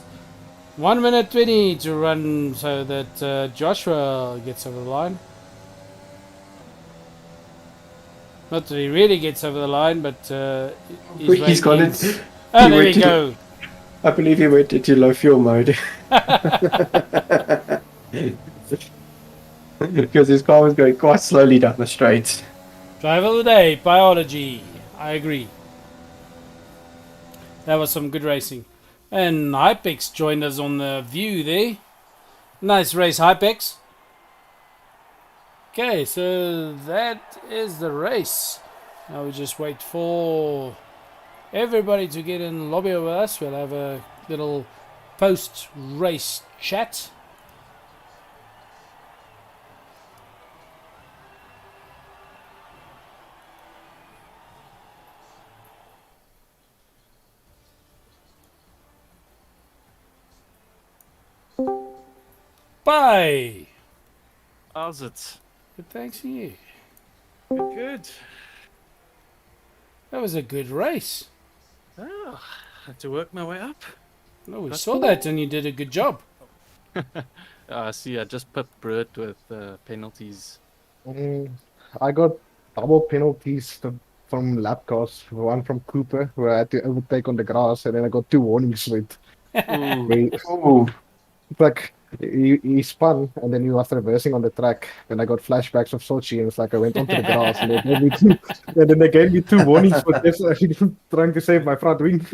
S1: 1 minute 20 to run so that Joshua gets over the line. Not that he really gets over the line, but his
S2: He's got it.
S1: rankings. Oh,
S2: He
S1: there we
S2: went to.
S1: go.
S2: I believe he went into low fuel mode. Because his car was going quite slowly down the straight.
S1: Driver of the day, biology. I agree. That was some good racing. And Hypex joined us on the view there. Nice race, Hypex. Okay, so that is the race. Now we just wait for everybody to get in the lobby with us. We'll have a little post-race chat. Bye.
S3: How's it?
S1: Good, thanks to you.
S3: Good.
S1: That was a good race.
S3: Oh, had to work my way up.
S1: No, we saw that and you did a good job.
S3: See, I just put Brett with penalties.
S4: I got double penalties from lap cars. One from Cooper, where I had to overtake on the grass, and then I got 2 warnings with.
S3: Ooh.
S2: Ooh.
S4: Like he spun, and then he was reversing on the track. And I got flashbacks of Sochi, and it's like I went onto the grass, and then they gave me 2 warnings for this. Trying to save my front wing.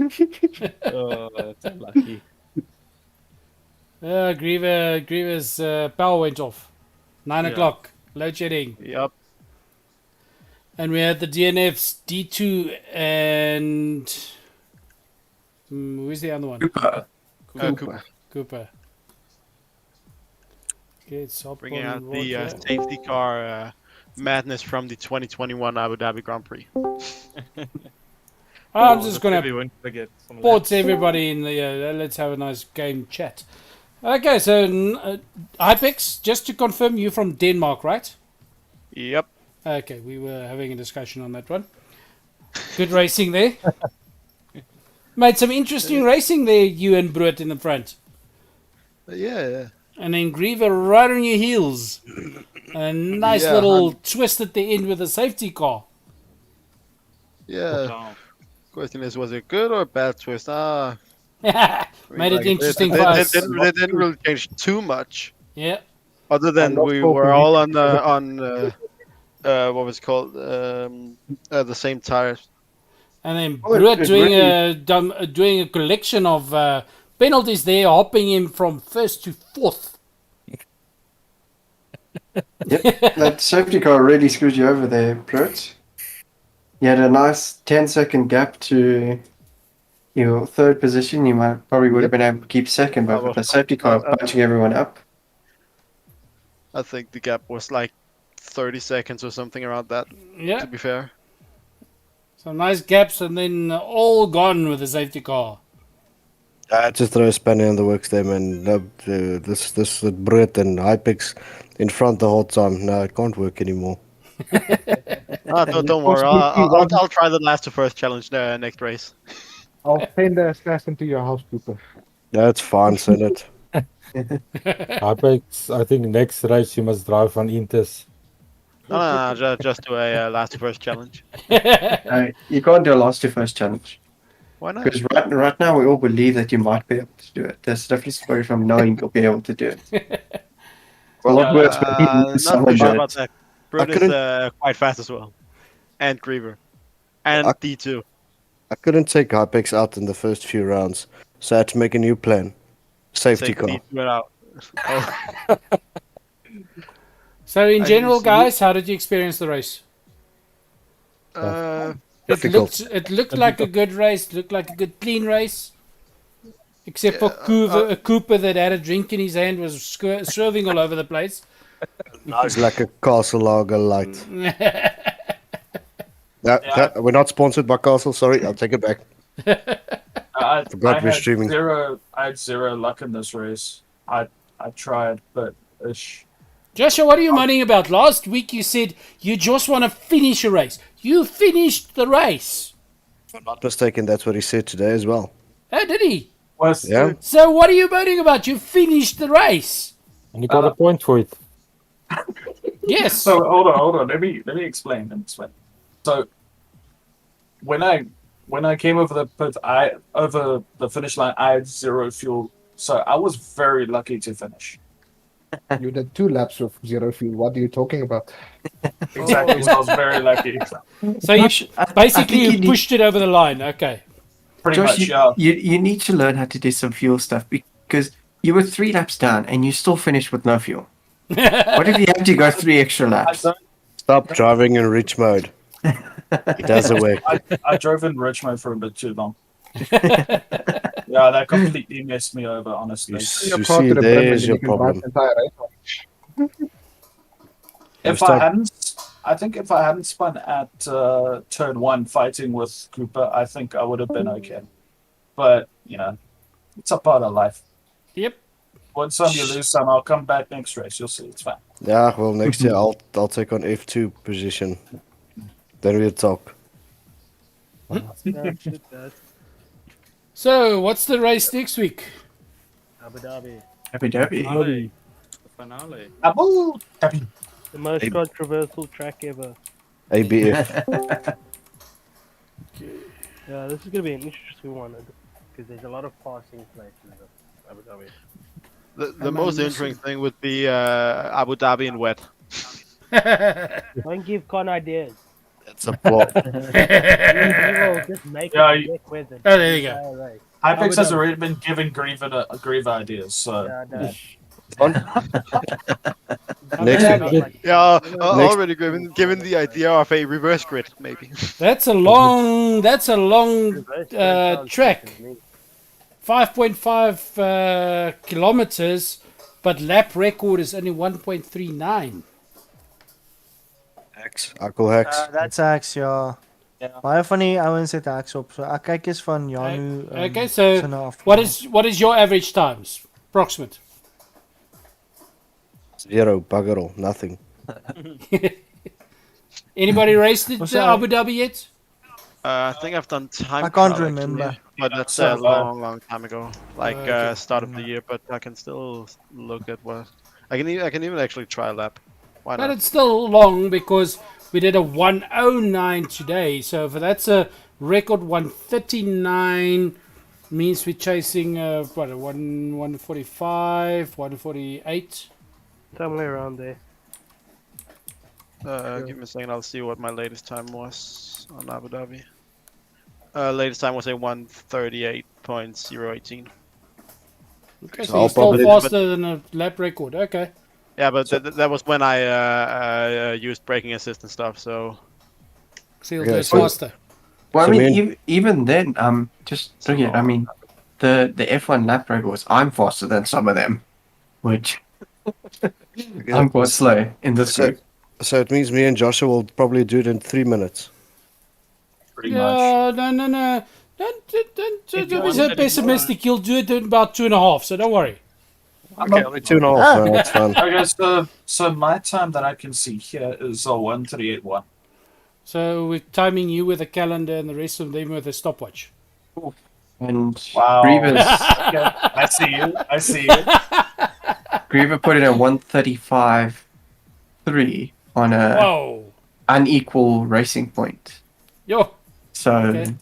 S3: Oh, that's unlucky.
S1: Greaver's power went off. 9
S3: Yeah.
S1: o'clock. Load shedding.
S3: Yep.
S1: And we had the DNFs D2 and who's the other one?
S2: Cooper.
S3: Cooper.
S1: Cooper. Okay, it's up
S5: Bringing
S1: on
S5: out the
S1: Roger.
S5: safety car madness from the 2021 Abu Dhabi Grand Prix.
S1: I'm just gonna
S3: We won't forget some of
S1: port
S3: that.
S1: everybody in the. Let's have a nice game chat. Okay, so Hypex, just to confirm, you're from Denmark, right?
S5: Yep.
S1: Okay, we were having a discussion on that one. Good racing there. Made some interesting racing there, you and Brut in the front.
S5: Yeah.
S1: And then Greever right on your heels. A nice
S5: Yeah,
S1: little twist at the end with a safety car.
S5: Yeah.
S3: Wow.
S5: Question is, was it good or a bad twist? I
S1: Made
S5: mean,
S1: it interesting
S5: they,
S1: for
S5: they,
S1: us.
S5: they didn't really change too much,
S1: Yeah.
S5: other than
S4: not
S5: we
S4: hoping
S5: were
S4: we-
S5: all on what was it called the same tires.
S1: And then
S2: Oh,
S1: Brut
S2: it
S1: doing a collection of penalties there, hopping him from first to fourth.
S2: That safety car really screwed you over there, Brett. You had a nice 10-second gap to your third position. You probably would have been able to keep second, but with the safety car punching everyone up.
S5: I think the gap was like 30 seconds or something around that,
S1: Yeah.
S5: to be fair.
S1: Some nice gaps and then all gone with the safety car.
S6: Just throw a spanner in the works there, man. No, this with Brett and Hypex in front the whole time. No, it can't work anymore.
S5: Don't worry. I'll try the last to first challenge next race.
S4: I'll send the assassin to your house, Cooper.
S6: That's fine, send it.
S7: Apex, I think next race you must drive on Intes.
S5: No, just do a last to first challenge.
S2: You can't do a last to first challenge.
S5: Why not?
S2: Because right now we all believe that you might be able to do it. There's definitely story from knowing you'll be able to do it. Well, what words
S5: Not
S2: someone
S5: too sure
S2: did.
S5: about that. Brut is
S6: couldn't-
S5: quite fast as well. And Greever. And
S6: I-
S5: D2.
S6: I couldn't take Hypex out in the first few rounds, so I had to make a new plan. Safety car.
S5: D2 went out. Oh,
S1: So in
S5: I
S1: general,
S5: see.
S1: guys, how did you experience the race?
S6: Difficult.
S1: It looked like a good race. Looked like a good clean race. Except for Cooper that had a drink in his hand was swerving all over the place.
S6: It's like a Castle Lager light. We're not sponsored by Castle. Sorry, I'll take it back.
S8: I
S6: Forgot we're
S8: had
S6: streaming.
S8: I had zero luck in this race. I tried, but ish.
S1: Joshua, what are you moaning about? Last week you said you just want to finish a race. You finished the race.
S6: If I'm not mistaken, that's what he said today as well.
S1: Oh, did he?
S8: Was
S6: Yeah.
S1: So what are you moaning about? You finished the race.
S7: And you got a point for it.
S1: Yes.
S8: So hold on. Let me explain. So when I came over the pit, over the finish line, I had 0 fuel. So I was very lucky to finish.
S4: You did 2 laps with 0 fuel. What are you talking about?
S8: Exactly. So I was very lucky.
S1: So you
S2: Josh, I
S1: basically
S2: think
S1: you
S2: you need,
S1: pushed it over the line. Okay.
S8: Pretty
S2: Josh,
S8: much, yeah.
S2: you need to learn how to do some fuel stuff because you were 3 laps down and you still finished with no fuel. What if you had to go 3 extra
S8: I,
S2: laps?
S8: don't-
S6: Stop driving in rich mode. It doesn't work.
S8: I drove in Richmond for a bit too long. Yeah, that completely messed me over, honestly.
S6: You
S4: Your car
S6: see,
S4: to the brim and
S6: there's
S4: then
S6: your
S4: you can drive
S6: problem.
S4: the entire race.
S8: If I hadn't, I think if I hadn't spun at turn 1 fighting with Cooper, I think I would have been okay. But it's a part of life.
S1: Yep.
S8: Win some, you lose some. I'll come back next race. You'll see. It's fine.
S6: Yeah, well, next year I'll take on F2 position. Then we'll talk.
S1: So what's the race next week?
S9: Abu Dhabi.
S2: Abu Dhabi.
S3: Finale. The finale.
S8: Abu Dhabi.
S9: The most
S6: Hey.
S9: controversial track ever.
S6: ABF.
S9: Yeah, this is going to be an interesting one because there's a lot of passing places at Abu Dhabi.
S5: The most interesting thing would be Abu Dhabi in wet.
S9: Don't give Con ideas.
S6: That's a plot.
S9: He will just make
S8: Yeah,
S9: it dick with it.
S1: Oh, there you go.
S9: Entire race.
S8: Hypex has
S1: Dhabi.
S8: already been giving Greever ideas, so
S9: Yeah, no.
S6: Next
S9: Abu
S6: week.
S9: Dhabi,
S5: Yeah,
S6: Next-
S5: already given the idea of a reverse grid, maybe.
S1: That's a long
S9: reverse sounds
S1: track.
S9: good to me.
S1: 5.5 kilometers, but lap record is only 1.39.
S6: Hacks. Akkel hacks.
S10: That's Axe, ja. Baie van die ouens het Axe op. So ek kyk eens van Janu
S1: Okay, so
S10: se na af.
S1: what is your average times? Approximate.
S6: 0, bugger all, nothing.
S1: Anybody raced it
S10: What's
S1: to
S10: that?
S1: Abu Dhabi yet?
S5: I think I've done time.
S10: I can't
S5: trial,
S10: remember.
S5: actually, but that's
S8: So
S5: a
S8: have I.
S5: long time ago, like
S1: Okay.
S5: start of the year. But I can still look at what I can even actually try a lap. Why
S1: But
S5: not?
S1: it's still long because we did a 109 today. So if that's a record 139, means we're chasing what a 145, 148.
S9: Somewhere around there.
S5: Give me a second. I'll see what my latest time was on Abu Dhabi. Latest time was a 138.018.
S1: Okay,
S6: So
S1: so
S6: I'll
S1: you're still
S6: probably-
S1: faster than a lap record. Okay.
S5: Yeah, but that was when I used braking assist and stuff. So
S1: So you'll
S6: Okay,
S1: do it
S6: so-
S1: faster.
S2: Well, I
S6: So
S2: mean,
S6: mean-
S2: even then, just look at, I mean, the F1 lap records, I'm faster than some of them, which I'm quite slow in this
S6: So,
S2: group.
S6: so it means me and Joshua will probably do it in 3 minutes.
S8: pretty much.
S1: Yeah, no. Don't be so pessimistic. You'll do it in about 2.5, so don't worry.
S6: Okay, only 2.5. No, that's fine.
S8: Okay, so my time that I can see here is 1:38.1.
S1: So we're timing you with a calendar and the rest of them with a stopwatch.
S2: And
S8: Wow.
S2: Greaver's,
S8: Okay, I see you. I see you.
S2: Greaver put it at 135.3 on a
S1: Whoa.
S2: unequal racing point.
S1: Yo.
S2: So
S1: Okay.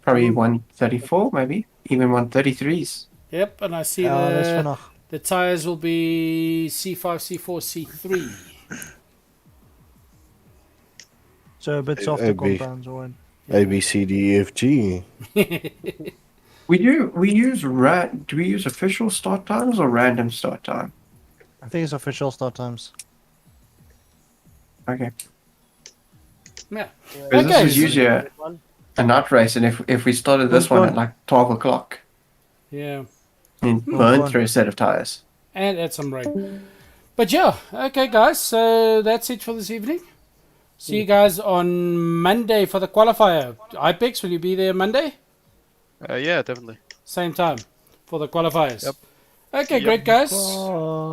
S2: probably 134, maybe even 133s.
S1: Yep, and I see
S10: Ja, dis
S1: the
S10: vinnig.
S1: tires will be C5, C4, C3.
S10: So a bit
S6: Hey,
S10: softer
S6: B.
S10: compounds or one.
S6: A, B, C, D, E, F, G.
S2: We use do we use official start times or random start time?
S10: I think it's official start times.
S2: Okay.
S1: Yeah.
S2: Because
S1: Okay.
S2: this is usually a night race, and if we started this one at like 12 o'clock,
S1: Yeah.
S2: and burn through a set of tires.
S1: And add some rain. But yeah, okay, guys. So that's it for this evening. See you guys on Monday for the qualifier. IPEX, will you be there Monday?
S5: yeah, definitely.
S1: Same time for the qualifiers.
S5: Yep.
S1: Okay,
S5: Yep.
S1: great, guys.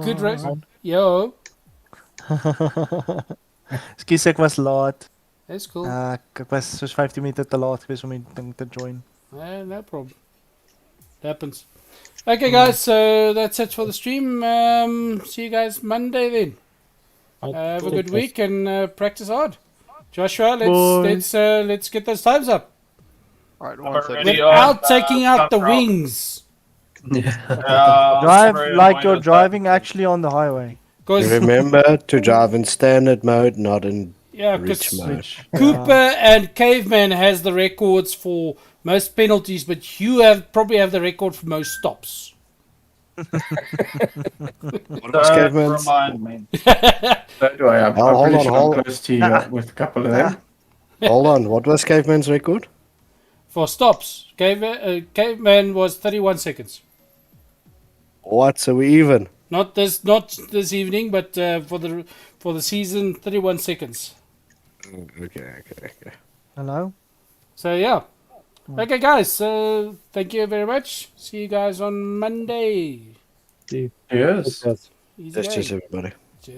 S1: Good race. Yo,
S10: Ekskuus ek was laat.
S1: that's cool.
S10: Ek was soos 15 minute te laat gewees om die ding te join.
S1: No problem. It happens. Okay, guys, so that's it for the stream. See you guys Monday then. Have a good week and practice hard. Joshua, let's get those times up
S5: All right,
S8: I'm
S5: 1 second.
S8: already
S1: without
S8: on,
S1: taking out the
S8: front row.
S1: wings.
S10: Drive
S8: sorry,
S10: like you're
S8: I'm
S10: driving actually on the highway.
S1: Because
S6: Remember to drive in standard mode, not in
S1: yeah,
S6: rich
S1: 'cause
S6: mode.
S1: Cooper and Caveman has the records for most penalties, but you probably have the record for most stops.
S6: What was
S8: Don't
S6: Caveman's?
S8: remind me.
S2: So do I. I'm
S6: Hold
S2: pretty
S6: on,
S2: sure
S6: hold-
S2: I'm close to you with a couple of them.
S6: Hold on, what was Caveman's record?
S1: For stops, Caveman was 31 seconds.
S6: What? So we even?
S1: Not this evening, but for the season, 31 seconds.
S6: Okay.
S10: Hello?
S1: So yeah. Okay, guys. So thank you very much. See you guys on Monday.
S2: Yes.
S1: Easy
S6: That's
S1: going.
S6: just everybody.